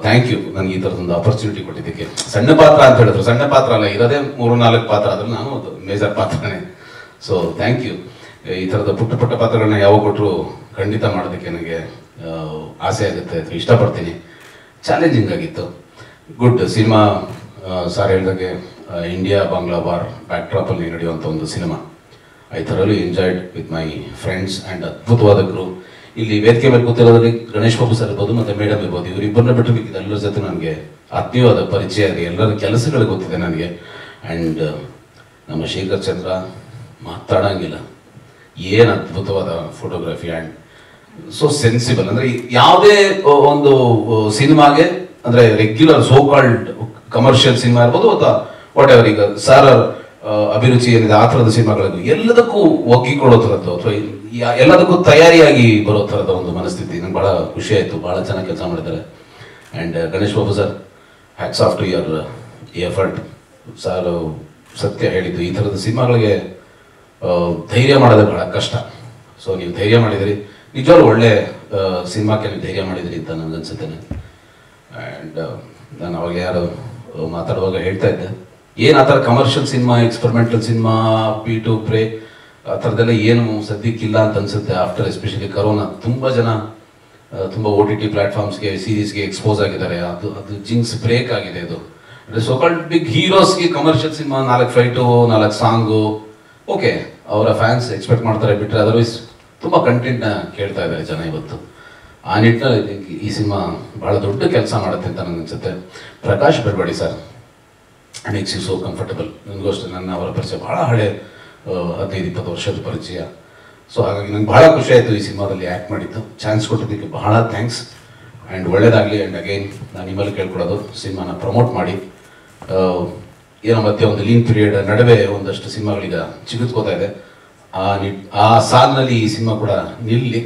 Thank you ನನಗೆ ಈ ಥರದೊಂದು ಆಪರ್ಚುನಿಟಿ ಕೊಟ್ಟಿದ್ದಕ್ಕೆ. ಸಣ್ಣ ಪಾತ್ರ ಅಂತ ಹೇಳಿದ್ರು, ಸಣ್ಣ ಪಾತ್ರ ಅಲ್ಲ, ಇರೋದೇ 3-4 ಪಾತ್ರ, ಅದ್ರಲ್ಲಿ ನಾನು ಒಂದು ಮೇಜರ್ ಪಾತ್ರನೇ. So thank you. ಈ ಥರದ ಪುಟ್ಟ ಪಾತ್ರಗಳನ್ನ ಯಾವಾಗ ಕೊಟ್ಟರು ಖಂಡಿತ ಮಾಡೋದಕ್ಕೆ ನನಗೆ ಆಸೆ ಆಗುತ್ತೆ, ಇಷ್ಟಪಡ್ತೀನಿ. ಚಾಲೆಂಜಿಂಗ್ ಆಗಿತ್ತು. Good cinema. ಸಾರ್ ಹೇಳಿದಾಗೆ ಇಂಡಿಯಾ ಬಾಂಗ್ಲಾ ವಾರ್ ಬ್ಯಾಕ್ಡ್ರಾಪಲ್ಲಿ ನಡೆಯುವಂಥ ಒಂದು cinema. I thoroughly enjoyed with my friends and ಅದ್ಭುತವಾದ ಗ್ರೂ. ಇಲ್ಲಿ ವೇದಿಕೆ ಮೇಲೆ ಕೂತಿರೋದ್ರಲ್ಲಿ ಗಣೇಶ್ ಬಾಬು ಸರ್ ಇರ್ಬೋದು ಮತ್ತು ಮೇಡಮ್ ಇರ್ಬೋದು, ಇವರಿಬ್ಬರನ್ನ ಬಿಟ್ಟು ಬೇಕಿದೆ ಎಲ್ಲರ ಜೊತೆ ನನಗೆ ಆತ್ಮೀಯವಾದ ಪರಿಚಯ ಇದೆ, ಎಲ್ಲರ ಕೆಲಸಗಳು ಗೊತ್ತಿದೆ ನನಗೆ. ಆ್ಯಂಡ್ ನಮ್ಮ ಶೇಖರ್ ಚಂದ್ರ ಮಾತಾಡೋಂಗಿಲ್ಲ, ಏನು ಅದ್ಭುತವಾದ ಫೋಟೋಗ್ರಫಿ ಆ್ಯಂಡ್ ಸೊ ಸೆನ್ಸಿಬಲ್. ಅಂದರೆ ಯಾವುದೇ ಒಂದು ಸಿನಿಮಾಗೆ ಅಂದರೆ regular so called commercial cinema ಇರ್ಬೋದು ಅಥವಾ ವಾಟ್ ಎವರ್, ಈಗ ಸರ್ ಅಭಿರುಚಿ ಏನಿದೆ ಆ ಥರದ ಸಿನಿಮಾಗಳಿಗೂ ಎಲ್ಲದಕ್ಕೂ ಒಗ್ಗಿಕೊಳ್ಳೋ ಥರದ್ದು ಅಥವಾ ಎಲ್ಲದಕ್ಕೂ ತಯಾರಿಯಾಗಿ ಬರೋ ಥರದ ಒಂದು ಮನಸ್ಥಿತಿ ನಂಗೆ ಭಾಳ ಖುಷಿ ಆಯಿತು. ಭಾಳ ಚೆನ್ನಾಗಿ ಕೆಲಸ ಮಾಡಿದ್ದಾರೆ. And Ganesh Babu sir, hats off to your effort. Sir ಸತ್ಯ ಹೇಳಿದ್ದು, ಈ ಥರದ ಸಿನಿಮಾಗಳಿಗೆ ಧೈರ್ಯ ಮಾಡೋದೇ ಭಾಳ ಕಷ್ಟ. ಸೊ ನೀವು ಧೈರ್ಯ ಮಾಡಿದಿರಿ, ನಿಜವಾಗ್ಲೂ ಒಳ್ಳೆ ಸಿನಿಮಾಕ್ಕೆ ನೀವು ಧೈರ್ಯ ಮಾಡಿದಿರಿ ಅಂತ ನನಗನ್ಸುತ್ತೇನೆ. ಆ್ಯಂಡ್ ನಾನು ಅವಾಗ ಯಾರು ಮಾತಾಡುವಾಗ ಹೇಳ್ತಾ ಇದ್ದೆ, ಏನು ಆ ಥರ commercial cinema, experimental cinema, P2 pray ಆ ಥರದ್ದೆಲ್ಲ ಏನು ಸದ್ಯಕ್ಕಿಲ್ಲ ಅಂತ ಅನ್ಸುತ್ತೆ. ಆಫ್ಟರ್ ಎಸ್ಪೆಷಲಿ ಕರೋನಾ ತುಂಬ ಜನ ತುಂಬ OTT ಪ್ಲಾಟ್ಫಾರ್ಮ್ಸ್ಗೆ, ಸೀರೀಸ್ಗೆ ಎಕ್ಸ್ಪೋಸ್ ಆಗಿದ್ದಾರೆ. ಅದು ಜಿಂಕ್ಸ್ ಬ್ರೇಕ್ ಆಗಿದೆ. ಇದು ಅಂದರೆ ಸೋಕಾಲ್ಡ್ ಬಿಗ್ ಹೀರೋಸ್ಗೆ commercial cinema 4 fight 4 song okay, ಅವರ ಫ್ಯಾನ್ಸ್ ಎಕ್ಸ್ಪೆಕ್ಟ್ ಮಾಡ್ತಾರೆ ಬಿಟ್ಟರೆ ಅದರ್ವೈಸ್ ತುಂಬ ಕಂಟೆಂಟ್ನ ಕೇಳ್ತಾ ಇದ್ದಾರೆ ಜನ ಇವತ್ತು. ಆ ನಿಟ್ಟಿನಲ್ಲಿ ಈ ಸಿನಿಮಾ ಭಾಳ ದೊಡ್ಡ ಕೆಲಸ ಮಾಡುತ್ತೆ ಅಂತ ನನಗೆ ಅನ್ಸುತ್ತೆ. Prakash Belavadi sir makes you so comfortable. ನನಗೂ ಅಷ್ಟೇ, ನನ್ನ ಅವರ ಪರಿಚಯ ಭಾಳ ಹಳೆ 15-20 ವರ್ಷದ ಪರಿಚಯ. ಸೊ ಹಾಗಾಗಿ ನಂಗೆ ಭಾಳ ಖುಷಿ ಆಯಿತು ಈ ಸಿನಿಮಾದಲ್ಲಿ ಆ್ಯಕ್ಟ್ ಮಾಡಿದ್ದು. ಚಾನ್ಸ್ ಕೊಟ್ಟಿದ್ದಕ್ಕೆ ಬಹಳ ಥ್ಯಾಂಕ್ಸ್. ಆ್ಯಂಡ್ ಒಳ್ಳೇದಾಗಲಿ. ಆ್ಯಂಡ್ ಅಗೈನ್ ನಾನು ನಿಮ್ಮಲ್ಲಿ ಕೇಳ್ಕೊಡೋದು, ಸಿನಿಮಾನ ಪ್ರಮೋಟ್ ಮಾಡಿ. ಏನೋ ಮಧ್ಯೆ ಒಂದು ಲೀನ್ ಪೀರಿಯಡ್ ನಡುವೆ ಒಂದಷ್ಟು ಸಿನಿಮಾಗಳೀಗ ಚಿಗುತ್ಕೋತಾ ಇದೆ. ಆ ಸಾಲಿನಲ್ಲಿ ಈ ಸಿನಿಮಾ ಕೂಡ ನಿಲ್ಲಿ,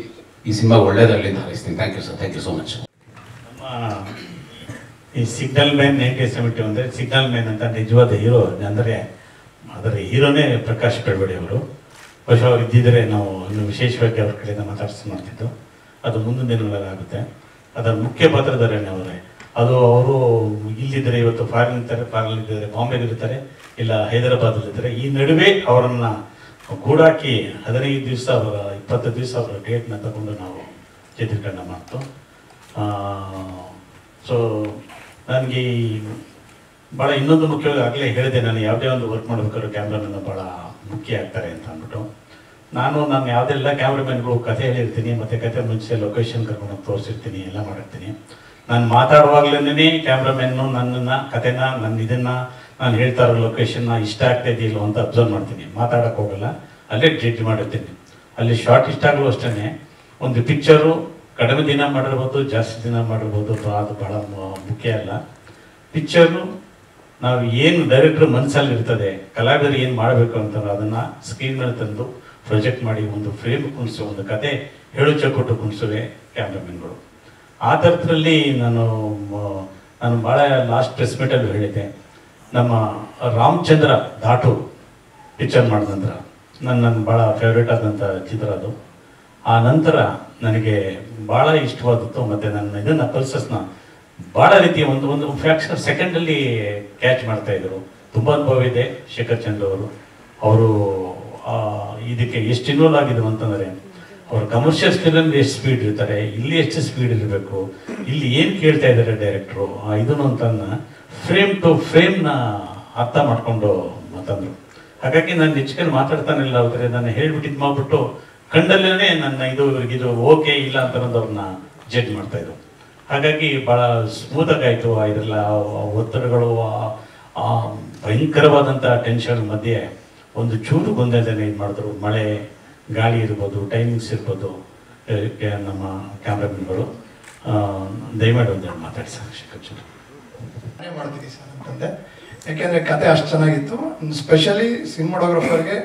ಈ ಸಿನಿಮಾ ಒಳ್ಳೇದಾಗಲಿ ಅಂತ ಹಾರೈಸ್ತೀನಿ. Thank you sir, thank you so much. ನಮ್ಮ ಈ ಸಿಗ್ನಲ್ ಮ್ಯಾನ್ 1970 ಅಂದರೆ ಸಿಗ್ನಲ್ ಮ್ಯಾನ್ ಅಂತ ನಿಜವಾದ ಹೀರೋ ಅಂದರೆ ಅದರ ಹೀರೋನೇ ಪ್ರಕಾಶ್ ಬೆಳವಡಿ ಅವರು. ಬಹುಶಃ ಅವ್ರು ಇದ್ದಿದ್ದರೆ ನಾವು ಇನ್ನು ವಿಶೇಷವಾಗಿ ಅವ್ರ ಕಡೆಯಿಂದ ಮಾತಾಡ್ಸಿ ಮಾಡ್ತಿದ್ದು. ಅದು ಮುಂದಿನ ದಿನಗಳಾಗುತ್ತೆ. ಅದರ ಮುಖ್ಯ ಪಾತ್ರಧಾರಿನೇ ಅವರೇ. ಅದು ಅವರು ಇಲ್ಲಿದ್ದರೆ ಇವತ್ತು ಫಾರಿನ್ ಇದ್ದಾರೆ, ಬಾಂಬೆಲಿರ್ತಾರೆ, ಇಲ್ಲ ಹೈದರಾಬಾದಲ್ಲಿರ್ತಾರೆ. ಈ ನಡುವೆ ಅವರನ್ನು ಗೂಡಾಕಿ 15 ದಿವಸ ಅವರ 20 ದಿವಸ ಅವರ ಡೇಟ್ನ ತಗೊಂಡು ನಾವು ಚಿತ್ರೀಕರಣ ಮಾಡ್ತು. ಸೊ ನನಗೆ ಭಾಳ ಇನ್ನೊಂದು ಮುಖ್ಯವಾಗಿ ಆಗಲೇ ಹೇಳಿದೆ, ನಾನು ಯಾವುದೇ ಒಂದು ವರ್ಕ್ ಮಾಡಬೇಕಾದ್ರೂ ಕ್ಯಾಮ್ರಾಮನ್ ಭಾಳ ಮುಖ್ಯ ಆಗ್ತಾರೆ ಅಂತ ಅಂದ್ಬಿಟ್ಟು ನಾನು ಯಾವುದೆಲ್ಲ ಕ್ಯಾಮ್ರಾಮನ್ಗಳು ಕಥೆ ಹೇಳಿರ್ತೀನಿ, ಮತ್ತು ಕಥೆ ಮುಂಚೆ ಲೊಕೇಶನ್ ಕರ್ಕೊಂಡು ತೋರಿಸಿರ್ತೀನಿ, ಎಲ್ಲ ಮಾಡಿರ್ತೀನಿ. ನಾನು ಮಾತಾಡುವಾಗಲೇ ಕ್ಯಾಮ್ರಾಮನ್ನು ನನ್ನನ್ನು ಕಥೆನ ನಾನು ಹೇಳ್ತಾ ಇರೋ ಲೊಕೇಶನ್ನ ಇಷ್ಟ ಆಗ್ತಾ ಇದೆಯಿಲ್ಲ ಅಂತ ಅಬ್ಸರ್ವ್ ಮಾಡ್ತೀನಿ. ಮಾತಾಡೋಕ್ಕೆ ಹೋಗಲ್ಲ, ಅಲ್ಲೇ ಜಡ್ಜ್ ಮಾಡಿರ್ತೀನಿ. ಅಲ್ಲಿ ಶಾರ್ಟ್ ಇಷ್ಟ ಆಗಲು ಅಷ್ಟೇ. ಒಂದು ಪಿಕ್ಚರು ಕಡಿಮೆ ದಿನ ಮಾಡಿರ್ಬೋದು, ಜಾಸ್ತಿ ದಿನ ಮಾಡಿರ್ಬೋದು, ಅದು ಭಾಳ ಮುಖ್ಯ ಅಲ್ಲ. ಪಿಕ್ಚರು ನಾವು ಏನು ಡೈರೆಕ್ಟ್ರ್ ಮನಸ್ಸಲ್ಲಿ ಇರ್ತದೆ, ಕಲಾವಿದರು ಏನು ಮಾಡಬೇಕು ಅಂತಂದ್ರೆ ಅದನ್ನು ಸ್ಕ್ರೀನ್ ಮೇಲೆ ತಂದು ಪ್ರೊಜೆಕ್ಟ್ ಮಾಡಿ ಒಂದು ಫ್ರೇಮ್ ಕುಣಿಸೋ, ಒಂದು ಕತೆ ಹೇಳು ಚೌಕಟ್ಟು ಕುಣಿಸುವೆ ಕ್ಯಾಮ್ರಾಮನ್ಗಳು. ಆ ಥರದ್ರಲ್ಲಿ ನಾನು ಭಾಳ ಲಾಸ್ಟ್ ಪ್ರೆಸ್ ಮೀಟಲ್ಲಿ ಹೇಳಿದ್ದೆ, ನಮ್ಮ ರಾಮಚಂದ್ರ ದಾಟು ಪಿಕ್ಚರ್ ಮಾಡಿದ ನಂತರ ನನ್ನ ಭಾಳ ಫೇವ್ರೇಟ್ ಆದಂಥ ಚಿತ್ರ ಅದು. ಆ ನಂತರ ನನಗೆ ಭಾಳ ಇಷ್ಟವಾದದ್ದು, ಮತ್ತು ನನ್ನ ಇದನ್ನು ಪಲ್ಸಸ್ನ ಭಾಳ ರೀತಿಯ ಒಂದು ಫ್ಯಾಕ್ಷನ್ ಸೆಕೆಂಡಲ್ಲಿ ಕ್ಯಾಚ್ ಮಾಡ್ತಾಯಿದ್ರು. ತುಂಬ ಅನುಭವ ಇದೆ ಶೇಖರ್ ಚಂದ್ರ ಅವರು ಇದಕ್ಕೆ ಎಷ್ಟು ಇನ್ವಾಲ್ವ್ ಆಗಿದ್ರು ಅಂತಂದರೆ, ಅವರು ಕಮರ್ಷಿಯಲ್ ಫಿಲಮ್ ಎಷ್ಟು ಸ್ಪೀಡ್ ಇರ್ತಾರೆ, ಇಲ್ಲಿ ಎಷ್ಟು ಸ್ಪೀಡ್ ಇರಬೇಕು, ಇಲ್ಲಿ ಏನು ಕೇಳ್ತಾ ಇದ್ದಾರೆ ಡೈರೆಕ್ಟ್ರು ಇದನ್ನು ಅಂತನ್ನ ಫ್ರೇಮ್ ಟು ಫ್ರೇಮ್ನ ಅರ್ಥ ಮಾಡಿಕೊಂಡು ಮಾತಂದರು. ಹಾಗಾಗಿ ನಾನು ನಿಜಕ್ಕೂ ಮಾತಾಡ್ತಾನಿಲ್ಲ, ಆದರೆ ನಾನು ಹೇಳ್ಬಿಟ್ಟಿದ್ದು ಮಾಡಿಬಿಟ್ಟು ಕಂಡಲ್ಲೇ ನನ್ನ ಇದು ಓಕೆ ಇಲ್ಲ ಅಂತ ಅವ್ರನ್ನ ಜಡ್ಜ್ ಮಾಡ್ತಾಯಿದ್ರು. ಹಾಗಾಗಿ ಭಾಳ ಸ್ಮೂತಾಗಿ ಆಯಿತು. ಇದೆಲ್ಲ ಒತ್ತಡಗಳು, ಭಯಂಕರವಾದಂಥ ಟೆನ್ಷನ್ ಮಧ್ಯೆ ಒಂದು ಚೂರು ಗೊಂದಲನೇ ಇದು ಮಾಡಿದ್ರು. ಮಳೆ ಗಾಳಿ ಇರ್ಬೋದು, ಟೈಮಿಂಗ್ಸ್ ಇರ್ಬೋದು. ನಮ್ಮ ಕ್ಯಾಮ್ರಾಮನ್ಗಳು ದಯಮಾಡಿ ಒಂದೆರಡು ಮಾತಾಡಿ ಸರ್. ನಾನೇ ಮಾಡ್ತೀನಿ ಸರ್ ಅಂತಂದೆ, ಯಾಕೆಂದರೆ ಕತೆ ಅಷ್ಟು ಚೆನ್ನಾಗಿತ್ತು. ಸ್ಪೆಷಲಿ ಸಿನಿಮಾಟೋಗ್ರಫರ್ಗೆ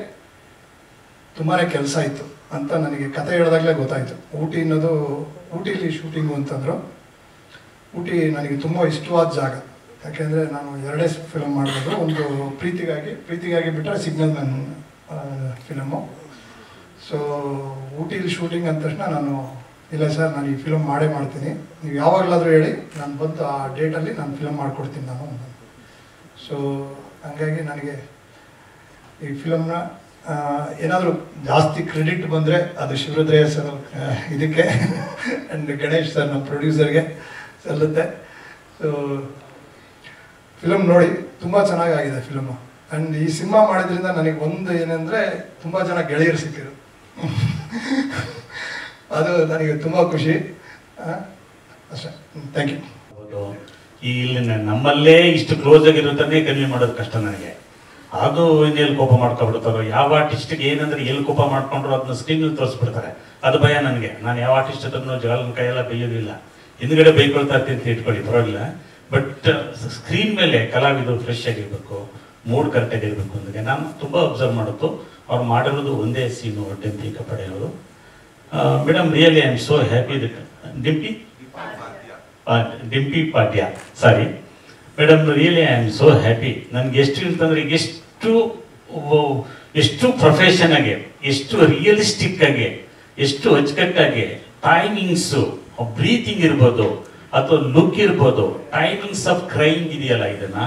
ತುಂಬಾ ಕೆಲಸ ಇತ್ತು ಅಂತ ನನಗೆ ಕತೆ ಹೇಳಿದಾಗಲೇ ಗೊತ್ತಾಯಿತು. ಊಟಿಲಿ ಶೂಟಿಂಗು ಅಂತಂದರು. ಊಟಿ ನನಗೆ ತುಂಬ ಇಷ್ಟವಾದ ಜಾಗ. ಯಾಕೆಂದರೆ ನಾನು 2 ಫಿಲಮ್ ಮಾಡ್ಬೋದು. ಒಂದು ಪ್ರೀತಿಗಾಗಿ ಬಿಟ್ಟರೆ ಸಿಗ್ನಲ್ ಮ್ಯಾನ್ ಫಿಲಮು. ಸೊ ಊಟಿಲಿ ಶೂಟಿಂಗ್ ಅಂದ ತಕ್ಷಣ ನಾನು ಇಲ್ಲ ಸರ್, ನಾನು ಈ ಫಿಲಮ್ ಮಾಡೇ ಮಾಡ್ತೀನಿ, ನೀವು ಯಾವಾಗಲಾದರೂ ಹೇಳಿ, ನಾನು ಬಂದು ಆ ಡೇಟಲ್ಲಿ ನಾನು ಫಿಲಮ್ ಮಾಡಿಕೊಡ್ತೀನಿ ನಾನು. ಸೊ ಹಾಗಾಗಿ ನನಗೆ ಈ ಫಿಲಮ್ನ ಏನಾದರೂ ಜಾಸ್ತಿ ಕ್ರೆಡಿಟ್ ಬಂದರೆ ಅದು ಶಿವರುದ್ರಯ್ಯ ಸರ್ ಇದಕ್ಕೆ ಆ್ಯಂಡ್ ಗಣೇಶ್ ಸರ್ ನಮ್ಮ ಪ್ರೊಡ್ಯೂಸರ್ಗೆ ಸಲ್ಲುತ್ತೆ. ಸೊ ಫಿಲಮ್ ನೋಡಿ ತುಂಬ ಚೆನ್ನಾಗಾಗಿದೆ ಫಿಲಮು. ಆ್ಯಂಡ್ ಈ ಸಿನಿಮಾ ಮಾಡಿದ್ರಿಂದ ನನಗೆ ಒಂದು ಏನಂದರೆ ತುಂಬ ಜನ ಗೆಳೆಯರು ಸಿಕ್ಕಿರು. ಅದು ನನಗೆ ತುಂಬ ಖುಷಿ. ಅಷ್ಟೇ, ಥ್ಯಾಂಕ್ ಯು. ಹೌದು, ಈ ಇಲ್ಲಿ ನಮ್ಮಲ್ಲೇ ಇಷ್ಟು ಕ್ಲೋಸ್ ಆಗಿರೋದನ್ನೇ ಕನ್ವೆ ಮಾಡೋದು ಕಷ್ಟ ನನಗೆ. ಅದು ಎಲ್ಲಿ ಕೋಪ ಮಾಡ್ಕೊಬಿಡ್ತಾರೋ, ಯಾವ ಆರ್ಟಿಸ್ಟ್ಗೆ ಏನಂದ್ರೆ ಎಲ್ಲಿ ಕೋಪ ಮಾಡ್ಕೊಂಡ್ರು ಅದನ್ನ ಸ್ಕ್ರೀನಲ್ಲಿ ತೋರಿಸ್ಬಿಡ್ತಾರೆ. ಅದು ಭಯ ನನಗೆ. ನಾನು ಯಾವ ಆರ್ಟಿಸ್ಟ್ ಹತ್ರನೂ ಜಗಳನ ಕೈಯೆಲ್ಲ ಬೈಯೋದಿಲ್ಲ, ಹಿಂದ್ಗಡೆ ಬೈಕೊಳ್ತಾ ಇರ್ತೀನಿ ಅಂತ ಇಟ್ಕೊಳ್ಳಿ, ಪರವಾಗಿಲ್ಲ. ಬಟ್ ಸ್ಕ್ರೀನ್ ಮೇಲೆ ಕಲಾವಿದರು ಫ್ರೆಶ್ ಆಗಿರ್ಬೇಕು, ಮೂಡ್ ಕರೆಕ್ಟ್ ಆಗಿರ್ಬೇಕು ಅಂದಾಗ ನಾನು ತುಂಬ ಅಬ್ಸರ್ವ್ ಮಾಡೋದು. ಅವ್ರು ಮಾಡಿರೋದು ಒಂದೇ ಸೀನು, ಡಿಂಪಿ ಕಪಡೆ ಅವರು. Madam, really I am so happy that Dimpi ಪಾಟ್ಯ, sorry madam, really I am so happy. ನನಗೆ ಎಷ್ಟು ಅಂತಂದ್ರೆ ಎಷ್ಟು ಪ್ರೊಫೆಷನ್ ಆಗಿ, ಎಷ್ಟು ರಿಯಲಿಸ್ಟಿಕ್ ಆಗಿ, ಎಷ್ಟು ಅಚ್ಚುಕಟ್ಟಾಗಿ ಟೈಮಿಂಗ್ಸು, ಬ್ರೀತಿಂಗ್ ಇರ್ಬೋದು ಅಥವಾ ಲುಕ್ ಇರ್ಬೋದು, ಟೈಮಿಂಗ್ಸ್ ಆಫ್ ಕ್ರೈಯಿಂಗ್ ಇದೆಯಲ್ಲ, ಇದನ್ನ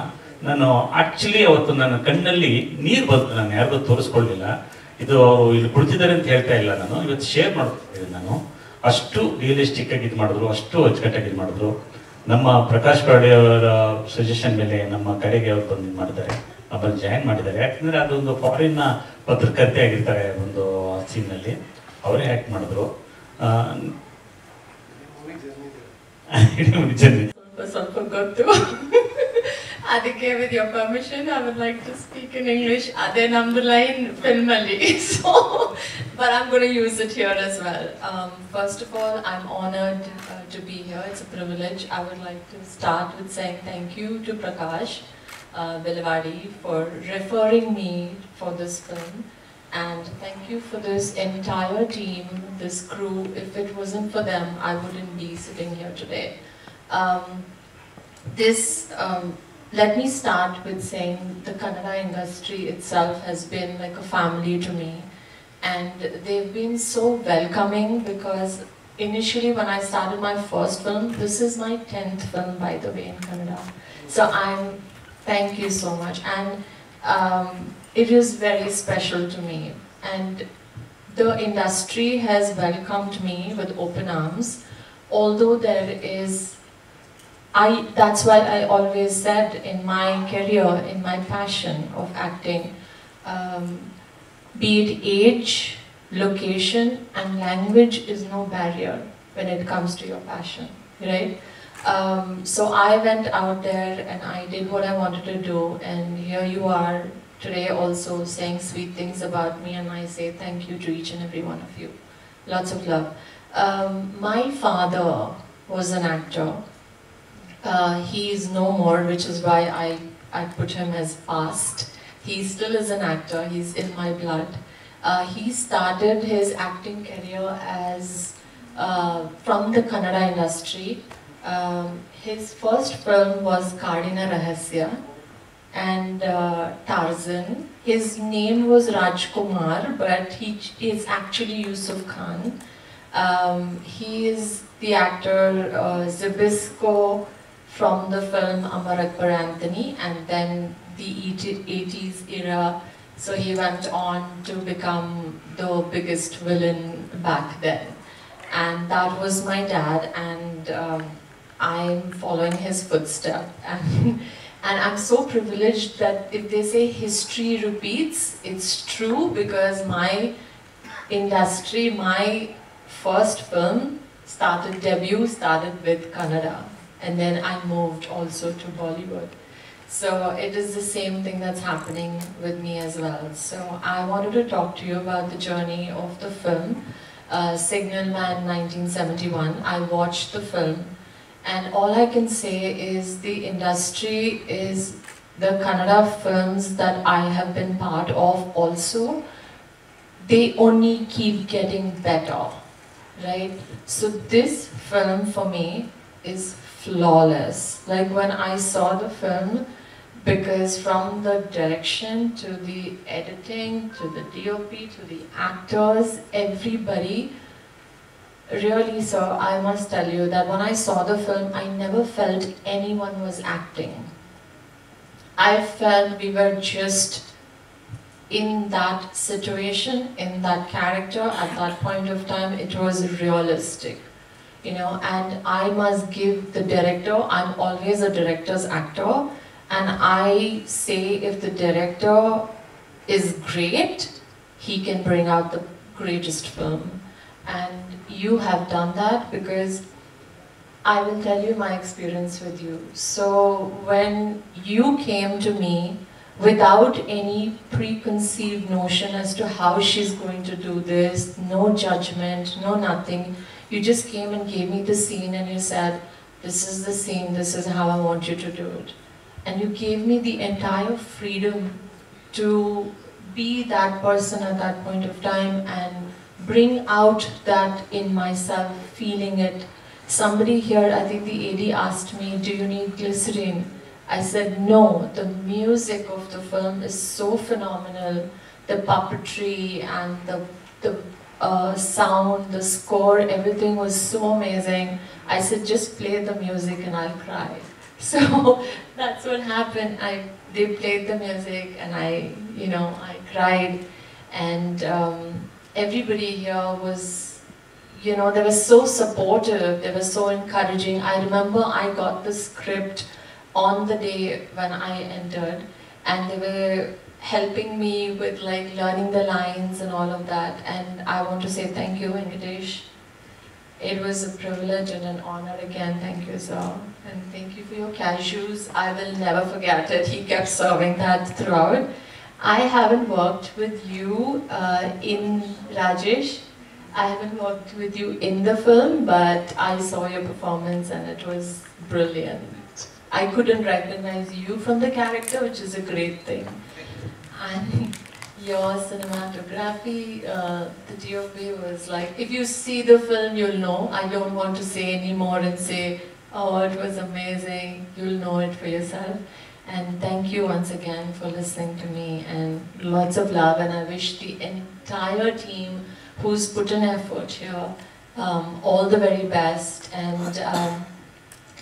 ನಾನು ಆಕ್ಚುಲಿ ಅವತ್ತು ನನ್ನ ಕಣ್ಣಲ್ಲಿ ನೀರು ಬಂತು. ನಾನು ಯಾರಿಗೂ ತೋರಿಸ್ಕೊಳ್ಳಿಲ್ಲ. ಇದು ಅವರು ಇಲ್ಲಿ ಕುಳಿತಿದ್ದಾರೆ ಅಂತ ಹೇಳ್ತಾ ಇಲ್ಲ, ನಾನು ಇವತ್ತು ಶೇರ್ ಮಾಡ್ತಿದ್ದೀನಿ. ನಾನು ಅಷ್ಟು ರಿಯಲಿಸ್ಟಿಕ್ ಆಗಿ ಇದು ಮಾಡಿದ್ರು, ಅಷ್ಟು ಅಚ್ಚುಕಟ್ಟಾಗಿ ಇದು ಮಾಡಿದ್ರು. ನಮ್ಮ ಪ್ರಕಾಶ್ ಪಾಡೆ ಅವರ ಸಜೆಷನ್ ಮೇಲೆ ನಮ್ಮ ಕಡೆಗೆ ಅವ್ರು ಬಂದು ಮಾಡಿದ್ದಾರೆ, ನಮ್ಮಲ್ಲಿ ಜಾಯಿನ್ ಮಾಡಿದ್ದಾರೆ. ಯಾಕಂದರೆ ಅದೊಂದು ಫಾರಿನ್ನ ಪತ್ರಕರ್ತೆ ಆಗಿರ್ತಾರೆ ಒಂದು ಸೀನಲ್ಲಿ, ಅವರೇ ಆ್ಯಕ್ಟ್ ಮಾಡಿದ್ರು. ಸ್ವಲ್ಪ ಗೊತ್ತು. ಅದಕ್ಕೆ with your permission I would like to speak in English. ಅದೇ ನಮ್ದು ಲೈನ್ ಫಿಲ್ಮ್ ಅಲ್ಲಿ, so but I'm going to use it here as well. First of all, I'm honored to be here. It's a privilege. I would like to start with saying thank you to Prakash Belawadi for referring me for this film, and thank you for this entire team, this crew. If it wasn't for them, I wouldn't be sitting here today. Let me start with saying the Kannada industry itself has been like a family to me, and they've been so welcoming, because initially when I started my first film, this is my 10th film by the way in Kannada, so thank you so much, and it is very special to me, and the industry has welcomed me with open arms, although there is that's why I always said in my career, in my passion of acting, be it age, location and language is no barrier when it comes to your passion, right? So I went out there and I did what I wanted to do, and here you are today also saying sweet things about me, and I say thank you to each and every one of you. Lots of love. My father was an actor. He is no more, which is why I put him as past. He still is an actor, he's in my blood. He started his acting career as from the Kannada industry. His first film was Kadina Rahasya and Tarzan. His name was Rajkumar, but he is actually Yusuf Khan. He is the actor Zibisco from the film Amar Akbar Anthony, and then the 80s era, so he went on to become the biggest villain back then, and that was my dad, and I'm following his footsteps, and I'm so privileged that if they say history repeats, it's true, because my industry, my first film debut started with Kannada. And then I moved also to Bollywood. So it is the same thing that's happening with me as well. So I wanted to talk to you about the journey of the film, Signal Man 1971. I watched the film, and all I can say is the industry is the Kannada films that I have been part of also, they only keep getting better, right? So this film for me is flawless. Like when I saw the film, because from the direction to the editing to the DOP to the actors, everybody really, so I must tell you that when I saw the film, I never felt anyone was acting. I felt we were just in that situation, in that character, at that point of time. It was realistic. You know, and I must give the director, I'm always a director's actor, and I say if the director is great, he can bring out the greatest film. and you have done that, because I will tell you my experience with you. So when you came to me without any preconceived notion as to how she's going to do this, no judgment, no nothing, you just came and gave me the scene and you said, this is the scene, this is how I want you to do it. And you gave me the entire freedom to be that person at that point of time and bring out that in myself, feeling it. Somebody here, I think the AD asked me, do you need glycerine? I said no. The music of the film is so phenomenal. The puppetry and the sound, the score, everything was so amazing. I said, just play the music and I'll cry. So that's what happened. They played the music and I cried. And everybody here was, they were so supportive, they were so encouraging. I remember I got the script on the day when I entered, and they were helping me with like learning the lines and all of that. And I want to say thank you, Venkatesh. It was a privilege and an honor again. Thank you, sir. And thank you for your cashews. I will never forget it. He kept serving that throughout. I haven't worked with you in Rajesh. I haven't worked with you in the film, but I saw your performance and it was brilliant. I couldn't recognize you from the character, which is a great thing. And your cinematography, the DOP was like, if you see the film, you'll know. I don't want to say anymore and say, oh, it was amazing. You'll know it for yourself. And thank you once again for listening to me, and lots of love. And I wish the entire team who's put an effort here all the very best. And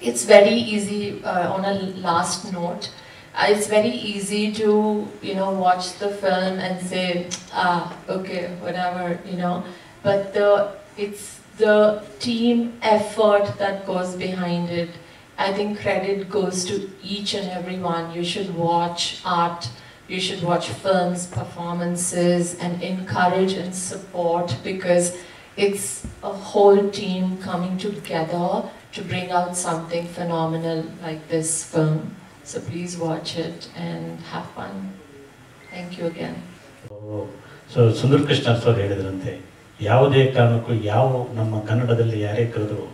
it's very easy, on a last note, it's very easy to, watch the film and say, okay, whatever, but it's the team effort that goes behind it. I think credit goes to each and every one. You should watch art, you should watch films, performances, and encourage and support, because it's a whole team coming together to bring out something phenomenal like this film. So please watch it and have fun. Thank you again. So Sundar Krishna sir ಹೇಳಿದ್ರಂತೆ, ಯಾವುದೇ ಕಾರಣಕ್ಕೂ ನಮ್ಮ ಕನ್ನಡದಲ್ಲಿ ಯಾರೇ ಕರೆದ್ರು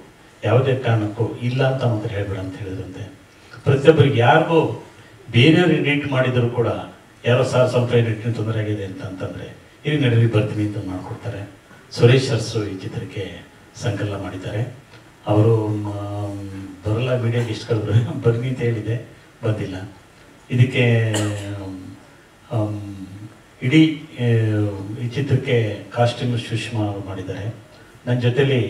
ಯಾವುದೇ ಕಾರಣಕ್ಕೂ ಇಲ್ಲ ಅಂತ ಮಾತ್ರ ಹೇಳ್ಬೇಡ ಅಂತ ಹೇಳಿದ್ರಂತೆ. ಪ್ರತಿಯೊಬ್ಬರಿಗೆ ಯಾರಿಗೂ ಬೇರೆಯವ್ರು ಎಡಿಟ್ ಮಾಡಿದ್ರು ಕೂಡ ಯಾರೋ ಸ್ವಲ್ಪ ಎಡಿಟಿಂಗ್ ತೊಂದರೆ ಆಗಿದೆ ಅಂತಂದರೆ ಇಲ್ಲಿ ನಡೀರಿ ಬರ್ತೀನಿ ಅಂತ ಮಾಡಿಕೊಡ್ತಾರೆ. ಸುರೇಶ್ ಅರಸು ಈ ಚಿತ್ರಕ್ಕೆ ಸಂಕಲನ ಮಾಡಿದ್ದಾರೆ. ಅವರು ಬರಲ್ಲ, ವಿಡಿಯೋಗೆ ಇಷ್ಟು ಕರೆದ್ರು, ಬನ್ನಿ ಅಂತ ಹೇಳಿದೆ, ಬಂದಿಲ್ಲ. ಇದಕ್ಕೆ ಇಡೀ ಈ ಚಿತ್ರಕ್ಕೆ ಕಾಸ್ಟ್ಯೂಮ್ ಸುಷ್ಮಾ ಅವರು ಮಾಡಿದ್ದಾರೆ. ನನ್ನ ಜೊತೆಲಿ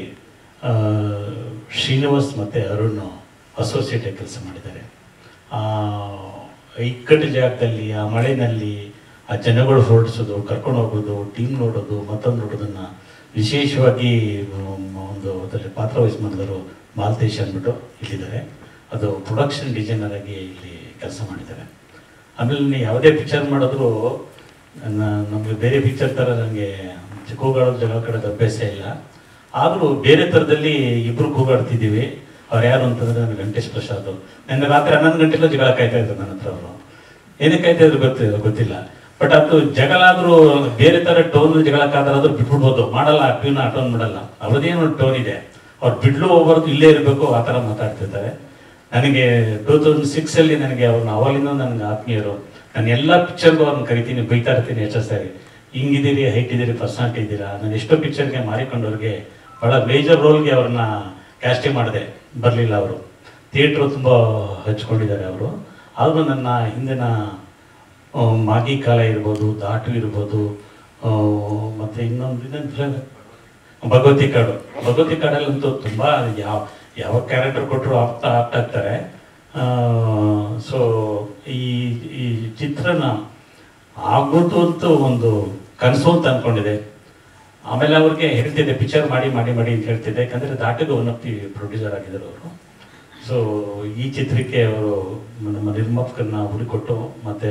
ಶ್ರೀನಿವಾಸ್ ಮತ್ತು ಅರುಣ್ ಅಸೋಸಿಯೇಟಾಗಿ ಕೆಲಸ ಮಾಡಿದ್ದಾರೆ. ಇಕ್ಕಟ್ಟು ಜಾಗದಲ್ಲಿ, ಆ ಮಳೆಯಲ್ಲಿ ಆ ಜನಗಳು ಹೊರಡಿಸೋದು, ಕರ್ಕೊಂಡು ಹೋಗೋದು, ಟೀಮ್ ನೋಡೋದು, ಮತ್ತೊಂದು ನೋಡೋದನ್ನು ವಿಶೇಷವಾಗಿ ಒಂದು ಅದರಲ್ಲಿ ಪಾತ್ರ ವಹಿಸ್ಕೊಂಡವರು ಮಾಲ್ತೇಶ್ ಅಂದ್ಬಿಟ್ಟು ಇಲ್ಲಿದ್ದಾರೆ. ಅದು ಪ್ರೊಡಕ್ಷನ್ ಡಿಸೈನರ್ ಆಗಿ ಇಲ್ಲಿ ಕೆಲಸ ಮಾಡಿದ್ದಾರೆ. ಆಮೇಲೆ ಯಾವುದೇ ಪಿಕ್ಚರ್ ಮಾಡಿದ್ರು ನಮಗೆ ಬೇರೆ ಪಿಕ್ಚರ್ ಥರ ನನಗೆ ಕೂಗಾಡೋದು, ಜಗಳ ಕಡೋದು ಅಭ್ಯಾಸ ಇಲ್ಲ. ಆದರೂ ಬೇರೆ ಥರದಲ್ಲಿ ಇಬ್ಬರು ಕೂಗಾಡ್ತಿದ್ದೀವಿ. ಅವ್ರು ಯಾರು ಅಂತಂದರೆ ನನಗೆ ವೆಂಕಟೇಶ್ ಪ್ರಸಾದ್. ನನ್ನ ರಾತ್ರಿ 11 ಗಂಟೆಲ್ಲ ಜಗಳ ಕಾಯ್ತಾ ಇದ್ರು ನನ್ನ ಹತ್ರ. ಅವರು ಏನಕ್ಕೆ ಕಾಯ್ತಾ ಇದ್ರು ಗೊತ್ತಿಲ್ಲ. ಬಟ್ ಅದು ಜಗಳ ಆದರೂ ಬೇರೆ ಥರ ಟೋನ್ ಜಗಳಕ್ಕಾದ್ರೂ ಬಿಟ್ಬಿಡ್ಬೋದು. ಮಾಡಲ್ಲ, ಟ್ಯೂನ್ ಟೋನ್ ಮಾಡಲ್ಲ, ಅವ್ರದ್ದೇನು ಟೋನ್ ಇದೆ, ಅವ್ರು ಬಿಡ್ಲು ಹೋಗ್ಬಾರ್ದು, ಇಲ್ಲೇ ಇರಬೇಕು, ಆ ಥರ ಮಾತಾಡ್ತಿರ್ತಾರೆ. ನನಗೆ 2006 ನನಗೆ ಅವ್ರನ್ನ ಅವಾಗಿಂದ ನನಗೆ ಆತ್ಮೀಯರು. ನಾನು ಎಲ್ಲ ಪಿಕ್ಚರ್ಗೂ ಅವ್ರನ್ನ ಕರಿತೀನಿ, ಬೈತಾ ಇರ್ತೀನಿ ಎಷ್ಟೋ ಸಾರಿ, ಹಿಂಗಿದ್ದೀರಿ, ಹೈಟ್ ಇದ್ದೀರಿ, ಪರ್ಸನಾಲಿಟಿ ಇದ್ದೀರಾ. ನಾನು ಎಷ್ಟೋ ಪಿಕ್ಚರ್ಗೆ ಮಾರಿಕೊಂಡವ್ರಿಗೆ ಭಾಳ ಮೇಜರ್ ರೋಲ್ಗೆ ಅವ್ರನ್ನ ಕ್ಯಾಸ್ಟಿಂಗ್ ಮಾಡಿದೆ, ಬರಲಿಲ್ಲ ಅವರು. ಥಿಯೇಟ್ರು ತುಂಬ ಹಚ್ಕೊಂಡಿದ್ದಾರೆ ಅವರು. ಆದರೂ ನನ್ನ ಹಿಂದಿನ ಮಾಗಿ ಕಾಲ ಇರ್ಬೋದು, ದಾಟು ಇರ್ಬೋದು, ಮತ್ತು ಇನ್ನೊಂದು ಭಗವತಿ ಕಾಡಲ್ಲಂತೂ ತುಂಬ ಯಾವ ಕ್ಯಾರೆಕ್ಟರ್ ಕೊಟ್ಟರು ಆಗ್ತಾರೆ. ಸೊ ಈ ಚಿತ್ರನ ಆಗೋದು ಅಂತ ಒಂದು ಕನಸು ಅಂತ ಅಂದ್ಕೊಂಡಿದೆ. ಆಮೇಲೆ ಅವ್ರಿಗೆ ಹೇಳ್ತಿದ್ದೆ ಪಿಕ್ಚರ್ ಮಾಡಿ ಅಂತ ಹೇಳ್ತಿದ್ದೆ, ಯಾಕಂದರೆ ದಾಟಿಗೆ ಒನ್ ಆಫ್ ದಿ ಪ್ರೊಡ್ಯೂಸರ್ ಆಗಿದ್ದರು ಅವರು. ಸೊ ಈ ಚಿತ್ರಕ್ಕೆ ಅವರು ನಮ್ಮ ನಿರ್ಮಾಪಕರನ್ನ ಹುಡುಕೊಟ್ಟು, ಮತ್ತು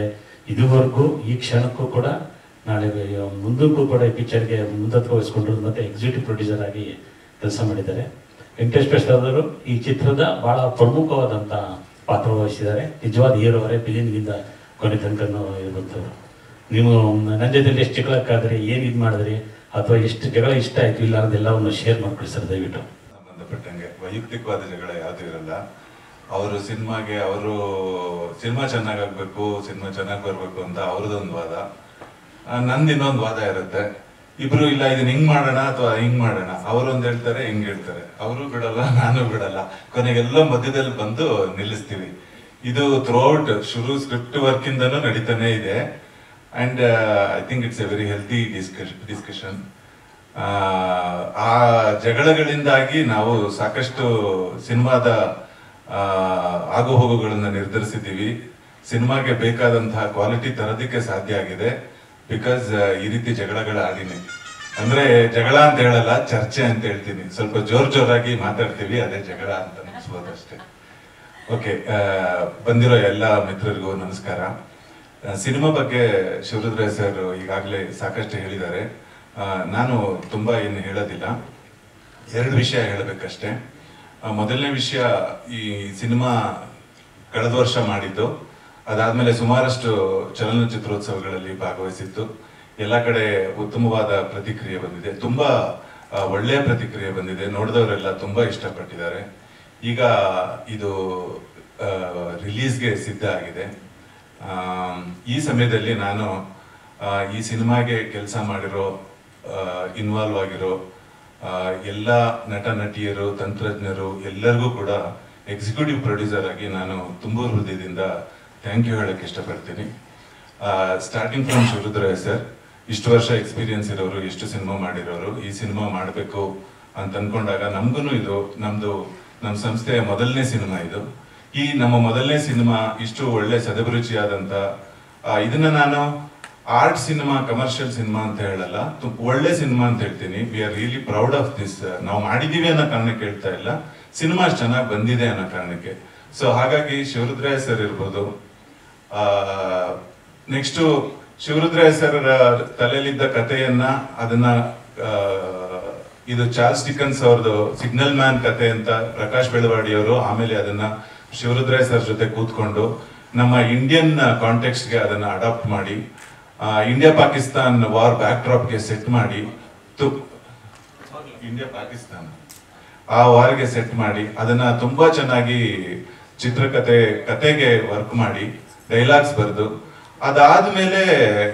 ಇದುವರೆಗೂ ಈ ಕ್ಷಣಕ್ಕೂ ಕೂಡ ನಾಳೆ ಮುಂದಕ್ಕೂ ಕೂಡ ಈ ಪಿಕ್ಚರ್ಗೆ ಮುಂದಕ್ಕೆ ವಹಿಸ್ಕೊಂಡ್ರು ಮತ್ತು ಎಕ್ಸಿಕ್ಯೂಟಿವ್ ಪ್ರೊಡ್ಯೂಸರ್ ಆಗಿ ಕೆಲಸ ಮಾಡಿದ್ದಾರೆ. ವೆಂಕಟೇಶ್ ಪ್ರಸಾದ್ ಅವರು ಈ ಚಿತ್ರದ ಭಾಳ ಪ್ರಮುಖವಾದಂಥ ಪಾತ್ರ ವಹಿಸಿದ್ದಾರೆ. ನಿಜವಾದ ಹೀರೋವರೇ ಬಿಲಿನ್ಗಿಂತ ಕೊನೆ ತನಕ ಇರುವಂಥವ್ರು. ನೀವು ನನ್ನ ಜೊತೆಲಿ ಎಷ್ಟು ಜಗಳಕ್ಕಾದ್ರಿ, ಏನು ಇದು ಮಾಡಿದ್ರಿ, ಅಥವಾ ಎಷ್ಟು ಜಗಳ ಇಷ್ಟ ಆಯಿತು ಇಲ್ಲ ಅನ್ನೋದೆಲ್ಲವನ್ನು ಶೇರ್ ಮಾಡ್ಕೊಳ್ಳಿ ಸರ್ ದಯವಿಟ್ಟು. ಸಂಬಂಧಪಟ್ಟಂಗೆ ವೈಯಕ್ತಿಕವಾದ ಜಗಳ ಯಾವುದೂ ಇರಲ್ಲ. ಅವರು ಸಿನಿಮಾಗೆ ಸಿನಿಮಾ ಚೆನ್ನಾಗಾಗಬೇಕು, ಸಿನಿಮಾ ಚೆನ್ನಾಗಿ ಬರಬೇಕು ಅಂತ ಅವ್ರದ್ದೊಂದು ವಾದ, ನಂದು ಇನ್ನೊಂದು ವಾದ ಇರುತ್ತೆ. ಇಬ್ರು ಇಲ್ಲ ಇದನ್ನ ಹಿಂಗ್ ಮಾಡೋಣ ಅಥವಾ ಹಿಂಗ್ ಮಾಡೋಣ, ಅವರೊಂದು ಹೇಳ್ತಾರೆ ಹಿಂಗ್ ಹೇಳ್ತಾರೆ, ಅವರು ಬಿಡಲ್ಲ ನಾನು ಬಿಡಲ್ಲ, ಕೊನೆಗೆಲ್ಲ ಮಧ್ಯದಲ್ಲಿ ಬಂದು ನಿಲ್ಲಿಸ್ತೀವಿ. ಇದು ಥ್ರೂಔಟ್ ಶುರು ಸ್ಕ್ರಿಪ್ಟ್ ವರ್ಕ್ ಇಂದನೂ ನಡೀತಾನೆ ಇದೆ. And I think it's A very healthy discussion. ಆ ಜಗಳಗಳಿಂದಾಗಿ ನಾವು ಸಾಕಷ್ಟು ಸಿನಿಮಾದ ಆಗು ಹೋಗುಗಳನ್ನ ನಿರ್ಧರಿಸಿದ್ದೀವಿ. ಸಿನಿಮಾಗೆ ಬೇಕಾದಂತಹ ಕ್ವಾಲಿಟಿ ತರೋದಕ್ಕೆ ಸಾಧ್ಯ ಆಗಿದೆ ಬಿಕಾಸ್ ಈ ರೀತಿ ಜಗಳಗಳ ಆಡಿನಿ. ಅಂದ್ರೆ ಜಗಳ ಅಂತ ಹೇಳಲ್ಲ, ಚರ್ಚೆ ಅಂತ ಹೇಳ್ತೀನಿ. ಸ್ವಲ್ಪ ಜೋರಾಗಿ ಮಾತಾಡ್ತೀವಿ, ಅದೇ ಜಗಳ ಅಂತ ಅನಿಸ್ಬೋದಷ್ಟೇ. ಓಕೆ, ಬಂದಿರೋ ಎಲ್ಲ ಮಿತ್ರರಿಗೂ ನಮಸ್ಕಾರ. ಸಿನಿಮಾ ಬಗ್ಗೆ ಶಿವರುದ್ರ ಸರ್ ಈಗಾಗಲೇ ಸಾಕಷ್ಟು ಹೇಳಿದ್ದಾರೆ. ನಾನು ತುಂಬಾ ಏನು ಹೇಳೋದಿಲ್ಲ, 2 ವಿಷಯ ಹೇಳಬೇಕಷ್ಟೇ. ಮೊದಲನೇ ವಿಷಯ, ಈ ಸಿನಿಮಾ ಕಳೆದ ವರ್ಷ ಮಾಡಿದ್ದು, ಅದಾದ್ಮೇಲೆ ಸುಮಾರಷ್ಟು ಚಲನಚಿತ್ರೋತ್ಸವಗಳಲ್ಲಿ ಭಾಗವಹಿಸಿತ್ತು. ಎಲ್ಲ ಕಡೆ ಉತ್ತಮವಾದ ಪ್ರತಿಕ್ರಿಯೆ ಬಂದಿದೆ, ತುಂಬಾ ಒಳ್ಳೆಯ ಪ್ರತಿಕ್ರಿಯೆ ಬಂದಿದೆ. ನೋಡಿದವರೆಲ್ಲ ತುಂಬಾ ಇಷ್ಟಪಟ್ಟಿದ್ದಾರೆ. ಈಗ ಇದು ರಿಲೀಸ್ಗೆ ಸಿದ್ಧ ಆಗಿದೆ. ಈ ಸಮಯದಲ್ಲಿ ನಾನು ಈ ಸಿನಿಮಾಗೆ ಕೆಲಸ ಮಾಡಿರೋ, ಇನ್ವಾಲ್ವ್ ಆಗಿರೋ ಎಲ್ಲ ನಟ ನಟಿಯರು, ತಂತ್ರಜ್ಞರು ಎಲ್ಲರಿಗೂ ಕೂಡ ಎಕ್ಸಿಕ್ಯೂಟಿವ್ ಪ್ರೊಡ್ಯೂಸರ್ ಆಗಿ ನಾನು ತುಂಬಾ ಹೃದಯದಿಂದ ಥ್ಯಾಂಕ್ ಯು ಹೇಳಕ್ಕೆ ಇಷ್ಟಪಡ್ತೀನಿ. ಸ್ಟಾರ್ಟಿಂಗ್ ಫ್ರಮ್ ಶಿವರುದ್ರಯ್ಯ ಸರ್, ಇಷ್ಟು ವರ್ಷ ಎಕ್ಸ್ಪೀರಿಯನ್ಸ್ ಇರೋರು, ಎಷ್ಟು ಸಿನಿಮಾ ಮಾಡಿರೋರು, ಈ ಸಿನಿಮಾ ಮಾಡಬೇಕು ಅಂತ ಅನ್ಕೊಂಡಾಗ ನಮ್ಗೂ ಇದು ನಮ್ಮ ಸಂಸ್ಥೆಯ ಮೊದಲನೇ ಸಿನಿಮಾ. ಇದು ಈ ನಮ್ಮ ಮೊದಲನೇ ಸಿನಿಮಾ ಇಷ್ಟು ಒಳ್ಳೆ ಸದಭಿರುಚಿಯಾದಂತ, ಇದನ್ನ ನಾನು ಆರ್ಟ್ ಸಿನಿಮಾ, ಕಮರ್ಷಿಯಲ್ ಸಿನಿಮಾ ಅಂತ ಹೇಳಲ್ಲ, ಒಳ್ಳೆ ಸಿನಿಮಾ ಅಂತ ಹೇಳ್ತೀನಿ. We are really proud of this. ನಾವು ಮಾಡಿದೀವಿ ಅನ್ನೋ ಕಾರಣಕ್ಕೆ ಹೇಳ್ತಾ ಇಲ್ಲ, ಸಿನಿಮಾ ಅಷ್ಟು ಚೆನ್ನಾಗಿ ಬಂದಿದೆ ಅನ್ನೋ ಕಾರಣಕ್ಕೆ. ಸೊ ಹಾಗಾಗಿ ಶಿವರುದ್ರಯ್ಯ ಸರ್ ಇರ್ಬೋದು. ನೆಕ್ಸ್ಟ್ ಶಿವರುದ್ರಯ್ಯ ಸರ್ ತಲೆಯಲ್ಲಿದ್ದ ಕಥೆಯನ್ನ ಅದನ್ನ ಇದು ಚಾರ್ಲ್ಸ್ ಡಿಕನ್ಸ್ ಅವ್ರದ್ದು ಸಿಗ್ನಲ್ ಮ್ಯಾನ್ ಕತೆ ಅಂತ ಪ್ರಕಾಶ್ ಬೆಳವಾಡಿ ಅವರು ಆಮೇಲೆ ಅದನ್ನ ಶಿವರುದ್ರಯ್ಯ ಸರ್ ಜೊತೆ ಕೂತ್ಕೊಂಡು ನಮ್ಮ ಇಂಡಿಯನ್ ಕಾಂಟೆಕ್ಸ್ಟ್ಗೆ ಅದನ್ನ ಅಡಾಪ್ಟ್ ಮಾಡಿ, ಇಂಡಿಯಾ ಪಾಕಿಸ್ತಾನ್ ವಾರ್ ಬ್ಯಾಕ್ ಡ್ರಾಪ್ಗೆ ಸೆಟ್ ಮಾಡಿ, ಇಂಡಿಯಾ ಪಾಕಿಸ್ತಾನ ಆ ವಾರ್ಗೆ ಸೆಟ್ ಮಾಡಿ ಅದನ್ನ ತುಂಬಾ ಚೆನ್ನಾಗಿ ಕತೆಗೆ ವರ್ಕ್ ಮಾಡಿ ಡೈಲಾಗ್ಸ್ ಬರೆದು, ಅದಾದ್ಮೇಲೆ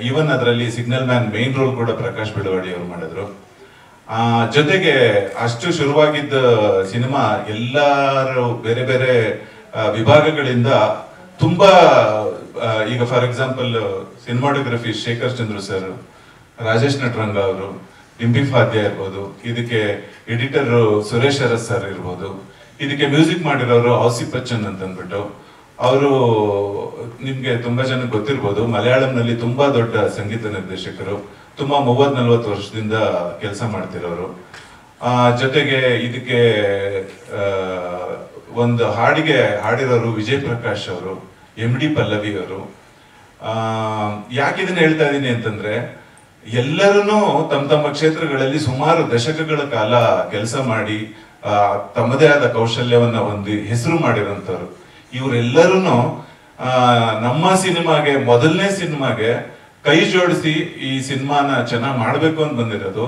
ಈವನ್ ಅದರಲ್ಲಿ ಸಿಗ್ನಲ್ ಮ್ಯಾನ್ ಮೇನ್ ರೋಲ್ ಕೂಡ ಪ್ರಕಾಶ್ ಬೆಳವಾಡಿ ಅವರು ಮಾಡಿದ್ರು. ಜೊತೆಗೆ ಅಷ್ಟು ಶುರುವಾಗಿದ್ದ ಸಿನಿಮಾ ಎಲ್ಲರೂ ಬೇರೆ ಬೇರೆ ವಿಭಾಗಗಳಿಂದ ತುಂಬಾ, ಈಗ for example cinematography Shekhar Chandru sir, Rajesh Nataranga ಅವರು, ಡಿಂಪಿ ಫಾದ್ಯ ಇರ್ಬೋದು, ಇದಕ್ಕೆ ಎಡಿಟರ್ ಸುರೇಶ್ ಅರಸ್ ಸರ್ ಇರ್ಬೋದು, ಇದಕ್ಕೆ ಮ್ಯೂಸಿಕ್ ಮಾಡಿರೋರು ಔಸಿಫ್ ಬಚ್ಚನ್ ಅಂತ ಅಂದ್ಬಿಟ್ಟು ಅವರು, ನಿಮ್ಗೆ ತುಂಬಾ ಜನಕ್ಕೆ ಗೊತ್ತಿರ್ಬೋದು, ಮಲಯಾಳಂನಲ್ಲಿ ತುಂಬಾ ದೊಡ್ಡ ಸಂಗೀತ ನಿರ್ದೇಶಕರು, ತುಂಬಾ 30-40 ವರ್ಷದಿಂದ ಕೆಲಸ ಮಾಡ್ತಿರೋರು. ಜೊತೆಗೆ ಇದಕ್ಕೆ ಒಂದು ಹಾಡಿಗೆ ಹಾಡಿರೋರು ವಿಜಯ್ ಪ್ರಕಾಶ್ ಅವರು, MD ಪಲ್ಲವಿ ಅವರು. ಯಾಕೆ ಇದನ್ನ ಹೇಳ್ತಾ ಇದ್ದೀನಿ ಅಂತಂದ್ರೆ, ಎಲ್ಲರೂ ತಮ್ಮ ಕ್ಷೇತ್ರಗಳಲ್ಲಿ ಸುಮಾರು ದಶಕಗಳ ಕಾಲ ಕೆಲಸ ಮಾಡಿ ತಮ್ಮದೇ ಆದ ಕೌಶಲ್ಯವನ್ನ ಹೊಂದಿ ಹೆಸರು ಮಾಡಿರೋಂಥವ್ರು. ಇವರೆಲ್ಲರೂ ನಮ್ಮ ಸಿನಿಮಾಗೆ, ಮೊದಲನೇ ಸಿನಿಮಾಗೆ ಕೈ ಜೋಡಿಸಿ ಈ ಸಿನಿಮಾನ ಚೆನ್ನಾಗಿ ಮಾಡ್ಬೇಕು ಅಂತ ಬಂದಿರೋದು.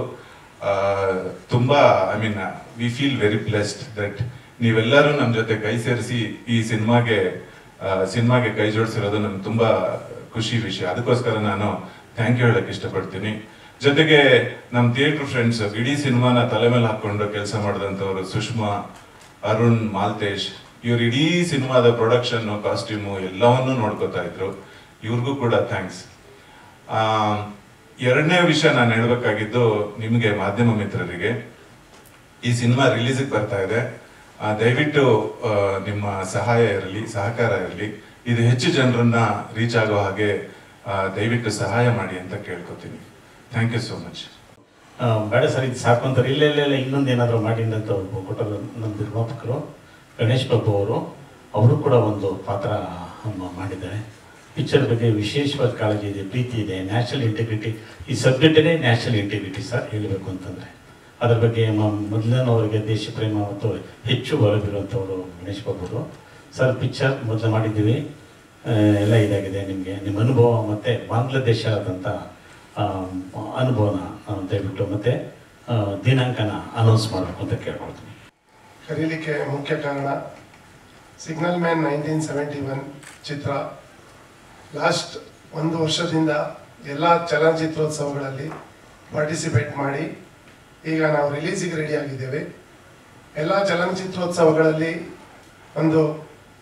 ತುಂಬಾ, I mean we feel very blessed that ನೀವೆಲ್ಲರೂ ನಮ್ಮ ಜೊತೆ ಕೈ ಸೇರಿಸಿ ಈ ಸಿನಿಮಾಗೆ ಕೈ ಜೋಡಿಸಿರೋದು ನಮ್ಗೆ ತುಂಬಾ ಖುಷಿ ವಿಷಯ. ಅದಕ್ಕೋಸ್ಕರ ನಾನು ಥ್ಯಾಂಕ್ ಯು ಹೇಳಕ್ ಇಷ್ಟಪಡ್ತೀನಿ. ಜೊತೆಗೆ ನಮ್ಮ ಥಿಯೇಟರ್ ಫ್ರೆಂಡ್ಸ್, ಇಡೀ ಸಿನಿಮಾನ ತಲೆ ಮೇಲೆ ಹಾಕೊಂಡು ಕೆಲಸ ಮಾಡಿದಂಥವ್ರು ಸುಷ್ಮಾ, ಅರುಣ್, ಮಾಲ್ತೇಶ್, ಇವ್ರು ಇಡೀ ಸಿನಿಮಾದ ಪ್ರೊಡಕ್ಷನ್, ಕಾಸ್ಟ್ಯೂಮು ಎಲ್ಲವನ್ನೂ ನೋಡ್ಕೋತಾ ಇದ್ರು. ಇವ್ರಿಗೂ ಕೂಡ ಥ್ಯಾಂಕ್ಸ್. ಎರಡನೇ ವಿಷಯ ನಾನು ಹೇಳ್ಬೇಕಾಗಿದ್ದು ನಿಮಗೆ, ಮಾಧ್ಯಮ ಮಿತ್ರರಿಗೆ, ಈ ಸಿನಿಮಾ ರಿಲೀಸಿಗೆ ಬರ್ತಾ ಇದೆ. ದಯವಿಟ್ಟು ನಿಮ್ಮ ಸಹಾಯ ಇರಲಿ, ಸಹಕಾರ ಇರಲಿ. ಇದು ಹೆಚ್ಚು ಜನರನ್ನ ರೀಚ್ ಆಗೋ ಹಾಗೆ ದಯವಿಟ್ಟು ಸಹಾಯ ಮಾಡಿ ಅಂತ ಕೇಳ್ಕೊತೀನಿ. Thank you so much. ಬೇಡ ಸರ್, ಇದು ಸಾಕು ಅಂತಾರೆ. ಇಲ್ಲೆಲ್ಲ ಇನ್ನೊಂದು ಏನಾದರೂ ಮಾಡಿ ಅಂತ ಕೊಟ್ಟರು ನಮ್ಮ ನಿರ್ಮಾಪಕರು ಗಣೇಶ್ ಬಾಬು ಅವರು ಕೂಡ ಒಂದು ಪಾತ್ರ ಮಾಡಿದ್ದಾರೆ. ಪಿಕ್ಚರ್ ಬಗ್ಗೆ ವಿಶೇಷವಾದ ಕಾಳಜಿ ಇದೆ, ಪ್ರೀತಿ ಇದೆ, ನ್ಯಾಷನಲ್ ಇಂಟಿಗ್ರಿಟಿ. ಈ ಸಬ್ಜೆಕ್ಟೇ ನ್ಯಾಷನಲ್ ಇಂಟಿಗ್ರಿಟಿ ಸರ್, ಹೇಳಬೇಕು ಅಂತಂದರೆ. ಅದ್ರ ಬಗ್ಗೆ ಮೊದಲನವರಿಗೆ ದೇಶ ಪ್ರೇಮ ಮತ್ತು ಹೆಚ್ಚು ಒಳಗಿರುವಂಥವ್ರು ಗಣೇಶ್ ಬಾಬುರು ಸರ್. ಪಿಕ್ಚರ್ ಮೊದಲು ಮಾಡಿದ್ದೀವಿ, ಎಲ್ಲ ಇದಾಗಿದೆ. ನಿಮಗೆ ನಿಮ್ಮ ಅನುಭವ ಮತ್ತು ಬಾಂಗ್ಲಾದೇಶದಂಥ ಅನುಭವನ ದಯವಿಟ್ಟು ಮತ್ತು ದಿನಾಂಕನ ಅನೌನ್ಸ್ ಮಾಡಬೇಕು ಅಂತ ಕೇಳ್ಕೊಳ್ತೀನಿ. ಕರೀಲಿಕ್ಕೆ ಮುಖ್ಯ ಕಾರಣ ಸಿಗ್ನಲ್ ಮ್ಯಾನ್ 1971 ಚಿತ್ರ ಲಾಸ್ಟ್ 1 ವರ್ಷದಿಂದ ಎಲ್ಲ ಚಲನಚಿತ್ರೋತ್ಸವಗಳಲ್ಲಿ ಪಾರ್ಟಿಸಿಪೇಟ್ ಮಾಡಿ ಈಗ ನಾವು ರಿಲೀಸಿಗೆ ರೆಡಿ ಆಗಿದ್ದೇವೆ. ಎಲ್ಲ ಚಲನಚಿತ್ರೋತ್ಸವಗಳಲ್ಲಿ ಒಂದು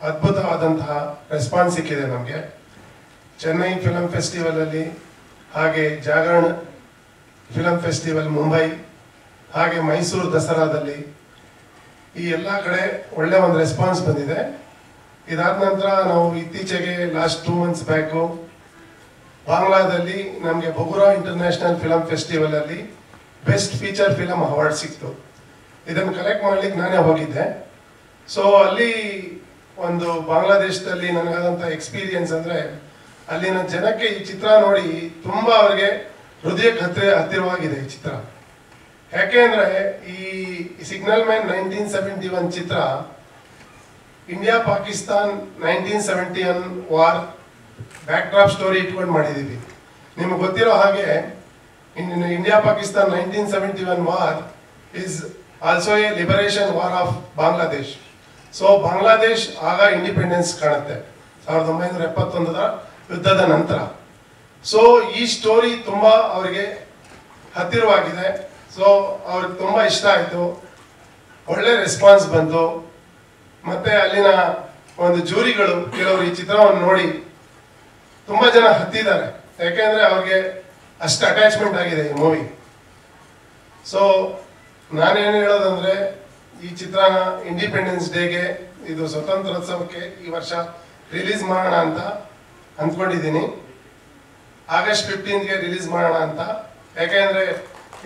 ಅದ್ಭುತವಾದಂತಹ ರೆಸ್ಪಾನ್ಸ್ ಸಿಕ್ಕಿದೆ ನಮಗೆ. ಚೆನ್ನೈ ಫಿಲಮ್ ಫೆಸ್ಟಿವಲಲ್ಲಿ, ಹಾಗೆ ಜಾಗರಣ ಫಿಲಮ್ ಫೆಸ್ಟಿವಲ್ ಮುಂಬೈ, ಹಾಗೆ ಮೈಸೂರು ದಸರಾದಲ್ಲಿ ಈ ಎಲ್ಲ ಕಡೆ ಒಳ್ಳೆ ಒಂದು ರೆಸ್ಪಾನ್ಸ್ ಬಂದಿದೆ. ಇದಾದ ನಂತರ ನಾವು ಇತ್ತೀಚೆಗೆ ಲಾಸ್ಟ್ 2 months ಬ್ಯಾಕು ಬಾಂಗ್ಲಾದಲ್ಲಿ ನಮಗೆ ಬಗುರಾ ಇಂಟರ್ನ್ಯಾಷನಲ್ ಫಿಲಮ್ ಫೆಸ್ಟಿವಲ್ ಅಲ್ಲಿ ಬೆಸ್ಟ್ ಫೀಚರ್ ಫಿಲಮ್ ಅವಾರ್ಡ್ ಸಿಕ್ತು. ಇದನ್ನು ಕಲೆಕ್ಟ್ ಮಾಡ್ಲಿಕ್ಕೆ ನಾನೇ ಹೋಗಿದ್ದೆ. ಸೊ ಅಲ್ಲಿ ಒಂದು ಬಾಂಗ್ಲಾದೇಶದಲ್ಲಿ ನನಗಾದಂಥ ಎಕ್ಸ್ಪೀರಿಯನ್ಸ್ ಅಂದರೆ, ಅಲ್ಲಿನ ಜನಕ್ಕೆ ಈ ಚಿತ್ರ ನೋಡಿ ತುಂಬ ಅವರಿಗೆ ಹೃದಯಕ್ಕೆ ಹತ್ತಿರವಾಗಿದೆ ಈ ಚಿತ್ರ. ಯಾಕೆ ಅಂದರೆ ಈ ಸಿಗ್ನಲ್ ಮ್ಯಾನ್ 1971 ಚಿತ್ರ India Pakistan 1971 war back drop story ಇಟ್ಕೊಂಡು ಮಾಡಿದ್ದೀವಿ. ನಿಮಗೆ ಗೊತ್ತಿರೋ ಹಾಗೆ India Pakistan 1971 war is also a liberation war of Bangladesh. So Bangladesh ಆಗ ಇಂಡಿಪೆಂಡೆನ್ಸ್ ಕಾಣುತ್ತೆ 1971 ಯುದ್ಧದ ನಂತರ. ಸೊ ಈ ಸ್ಟೋರಿ ತುಂಬ ಅವರಿಗೆ ಹತ್ತಿರವಾಗಿದೆ. ಸೊ ಅವ್ರಿಗೆ ತುಂಬ ಇಷ್ಟ ಆಯಿತು, ಒಳ್ಳೆ ರೆಸ್ಪಾನ್ಸ್ ಬಂತು. ಮತ್ತೆ ಅಲ್ಲಿನ ಒಂದು ಜೂರಿಗಳು ಕೆಲವರು ಈ ಚಿತ್ರವನ್ನು ನೋಡಿ ತುಂಬ ಜನ ಹತ್ತಿದ್ದಾರೆ, ಯಾಕೆಂದರೆ ಅವ್ರಿಗೆ ಅಷ್ಟು ಅಟ್ಯಾಚ್ಮೆಂಟ್ ಆಗಿದೆ ಈ ಮೂವಿ. ಸೊ ನಾನೇನು ಹೇಳೋದಂದರೆ, ಈ ಚಿತ್ರನ ಇಂಡಿಪೆಂಡೆನ್ಸ್ ಡೇಗೆ, ಇದು ಸ್ವತಂತ್ರೋತ್ಸವಕ್ಕೆ ಈ ವರ್ಷ ರಿಲೀಸ್ ಮಾಡೋಣ ಅಂತ ಅಂದ್ಕೊಂಡಿದ್ದೀನಿ. ಆಗಸ್ಟ್ 15ಗೆ ರಿಲೀಸ್ ಮಾಡೋಣ ಅಂತ. ಯಾಕೆಂದರೆ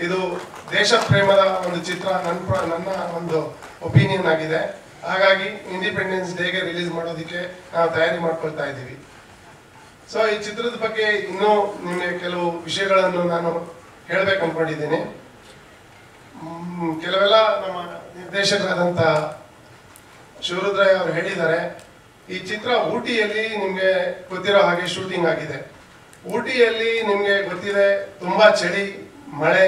ಇದು ದೇಶ ಪ್ರೇಮದ ಒಂದು ಚಿತ್ರ, ನನ್ನ ಒಂದು ಒಪಿನಿಯನ್ ಆಗಿದೆ. ಹಾಗಾಗಿ ಇಂಡಿಪೆಂಡೆನ್ಸ್ ಡೇಗೆ ರಿಲೀಸ್ ಮಾಡೋದಕ್ಕೆ ನಾವು ತಯಾರಿ ಮಾಡ್ಕೊಳ್ತಾ ಇದ್ದೀವಿ. ಸೊ ಈ ಚಿತ್ರದ ಬಗ್ಗೆ ಇನ್ನೂ ನಿಮಗೆ ಕೆಲವು ವಿಷಯಗಳನ್ನು ನಾನು ಹೇಳಬೇಕು ಅಂದ್ಕೊಂಡಿದ್ದೀನಿ. ಕೆಲವೆಲ್ಲ ನಮ್ಮ ನಿರ್ದೇಶಕರಾದಂಥ ಶಿವರುದ್ರಯ್ಯ ಅವರು ಹೇಳಿದ್ದಾರೆ. ಈ ಚಿತ್ರ ಊಟಿಯಲ್ಲಿ ನಿಮಗೆ ಗೊತ್ತಿರೋ ಹಾಗೆ ಶೂಟಿಂಗ್ ಆಗಿದೆ. ಊಟಿಯಲ್ಲಿ ನಿಮಗೆ ಗೊತ್ತಿದೆ ತುಂಬ ಚಳಿ, ಮಳೆ,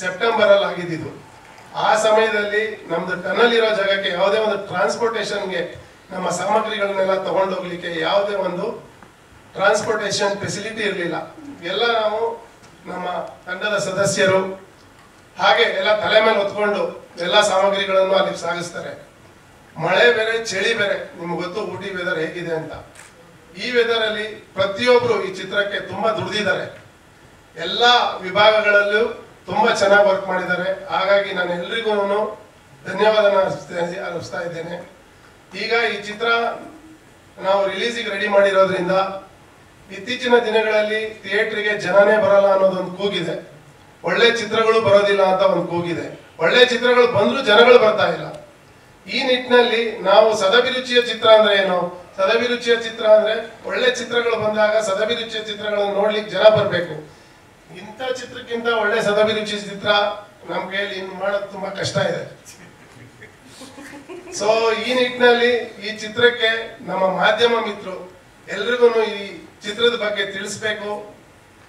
ಸೆಪ್ಟೆಂಬರಲ್ಲಿ ಆಗಿದ್ದು. ಆ ಸಮಯದಲ್ಲಿ ನಮ್ದು ಟನಲ್ ಇರೋ ಜಾಗಕ್ಕೆ ಯಾವುದೇ ಒಂದು ಟ್ರಾನ್ಸ್ಪೋರ್ಟೇಷನ್ಗೆ ನಮ್ಮ ಸಾಮಗ್ರಿಗಳನ್ನೆಲ್ಲ ತಗೊಂಡೋಗ್ಲಿಕ್ಕೆ ಯಾವುದೇ ಒಂದು ಟ್ರಾನ್ಸ್ಪೋರ್ಟೇಷನ್ ಫೆಸಿಲಿಟಿ ಇರಲಿಲ್ಲ. ಎಲ್ಲ ನಾವು ನಮ್ಮ ತಂಡದ ಸದಸ್ಯರು ಹಾಗೆ ಎಲ್ಲ ತಲೆ ಮೇಲೆ ಹೊತ್ಕೊಂಡು ಎಲ್ಲ ಸಾಮಗ್ರಿಗಳನ್ನು ಅಲ್ಲಿ ಸಾಗಿಸ್ತಾರೆ. ಮಳೆ ಬೇರೆ, ಚಳಿ ಬೇರೆ. ನಿಮ್ಗೆ ಗೊತ್ತು ಊಟಿ ವೆದರ್ ಹೇಗಿದೆ ಅಂತ. ಈ ವೆದರಲ್ಲಿ ಪ್ರತಿಯೊಬ್ಬರು ಈ ಚಿತ್ರಕ್ಕೆ ತುಂಬ ದುಡಿದಿದ್ದಾರೆ. ಎಲ್ಲ ವಿಭಾಗಗಳಲ್ಲೂ ತುಂಬ ಚೆನ್ನಾಗಿ ವರ್ಕ್ ಮಾಡಿದ್ದಾರೆ. ಹಾಗಾಗಿ ನಾನು ಎಲ್ರಿಗೂ ಧನ್ಯವಾದನ ಅರ್ಪಿಸ್ತಾ ಇದ್ದೇನೆ. ಈಗ ಈ ಚಿತ್ರ ನಾವು ರಿಲೀಸಿಗೆ ರೆಡಿ ಮಾಡಿರೋದ್ರಿಂದ ಇತ್ತೀಚಿನ ದಿನಗಳಲ್ಲಿ ಥಿಯೇಟ್ರಿಗೆ ಜನನೇ ಬರಲ್ಲ ಅನ್ನೋದೊಂದು ಕೂಗಿದೆ. ಒಳ್ಳೆ ಚಿತ್ರಗಳು ಬರೋದಿಲ್ಲ ಅಂತ ಒಂದು ಕೂಗಿದೆ. ಒಳ್ಳೆ ಚಿತ್ರಗಳು ಬಂದರೂ ಜನಗಳು ಬರ್ತಾ ಇಲ್ಲ. ಈ ನಿಟ್ಟಿನಲ್ಲಿ ನಾವು ಸದಭಿರುಚಿಯ ಚಿತ್ರ ಅಂದ್ರೆ ಏನು? ಸದಭಿರುಚಿಯ ಚಿತ್ರ ಅಂದ್ರೆ ಒಳ್ಳೆ ಚಿತ್ರಗಳು ಬಂದಾಗ ಸದಭಿರುಚಿಯ ಚಿತ್ರಗಳನ್ನು ನೋಡ್ಲಿಕ್ಕೆ ಜನ ಬರಬೇಕು. ಇಂಥ ಚಿತ್ರಕ್ಕಿಂತ ಒಳ್ಳೆ ಸದಭಿರುಚಿ ಚಿತ್ರ ನಮ್ಮ ಕೈಯಲ್ಲಿ ಇನ್ನು ಮಾಡೋದು ತುಂಬಾ ಕಷ್ಟ ಇದೆ. ಸೊ ಈ ನಿಟ್ಟಿನಲ್ಲಿ ಈ ಚಿತ್ರಕ್ಕೆ ನಮ್ಮ ಮಾಧ್ಯಮ ಮಿತ್ರರು ಎಲ್ರಿಗೂ ಈ ಚಿತ್ರದ ಬಗ್ಗೆ ತಿಳಿಸ್ಬೇಕು,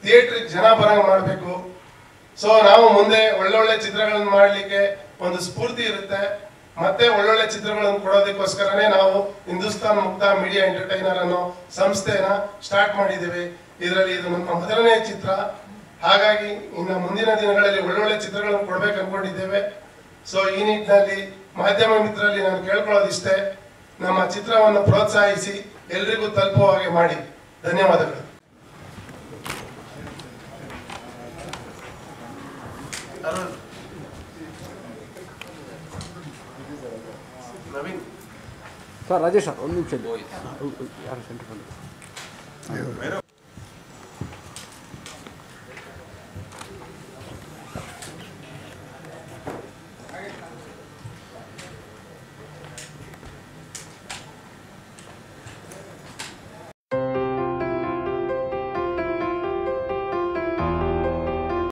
ಥಿಯೇಟ್ರಿಗೆ ಜನ ಬರಂಗ್ ಮಾಡಬೇಕು. ಸೊ ನಾವು ಮುಂದೆ ಒಳ್ಳೊಳ್ಳೆ ಚಿತ್ರಗಳನ್ನು ಮಾಡಲಿಕ್ಕೆ ಒಂದು ಸ್ಫೂರ್ತಿ ಇರುತ್ತೆ. ಮತ್ತೆ ಒಳ್ಳೊಳ್ಳೆ ಚಿತ್ರಗಳನ್ನು ಕೊಡೋದಕ್ಕೋಸ್ಕರನೇ ನಾವು ಹಿಂದೂಸ್ತಾನ್ ಮುಕ್ತ ಮೀಡಿಯಾ ಎಂಟರ್ಟೈನರ್ ಅನ್ನೋ ಸಂಸ್ಥೆನ ಸ್ಟಾರ್ಟ್ ಮಾಡಿದ್ದೀವಿ. ಇದರಲ್ಲಿ ಇದು ನಮ್ಮ ಮೊದಲನೇ ಚಿತ್ರ. ಹಾಗಾಗಿ ಇನ್ನು ಮುಂದಿನ ದಿನಗಳಲ್ಲಿ ಒಳ್ಳೊಳ್ಳೆ ಚಿತ್ರಗಳನ್ನು ಕೊಡ್ಬೇಕು ಅನ್ಕೊಂಡಿದ್ದೇವೆ. ಸೊ ಈ ನಿಟ್ಟಿನಲ್ಲಿ ಮಾಧ್ಯಮ ಮಿತ್ರರಲ್ಲಿ ನಾನು ಕೇಳ್ಕೊಳ್ಳೋದಿಷ್ಟೇ, ನಮ್ಮ ಚಿತ್ರವನ್ನು ಪ್ರೋತ್ಸಾಹಿಸಿ ಎಲ್ರಿಗೂ ತಲುಪುವ ಹಾಗೆ ಮಾಡಿ. ಧನ್ಯವಾದಗಳು. ಸರ್ ರಾಜೇಶ್ ಒಂದು ನಿಮಿಷ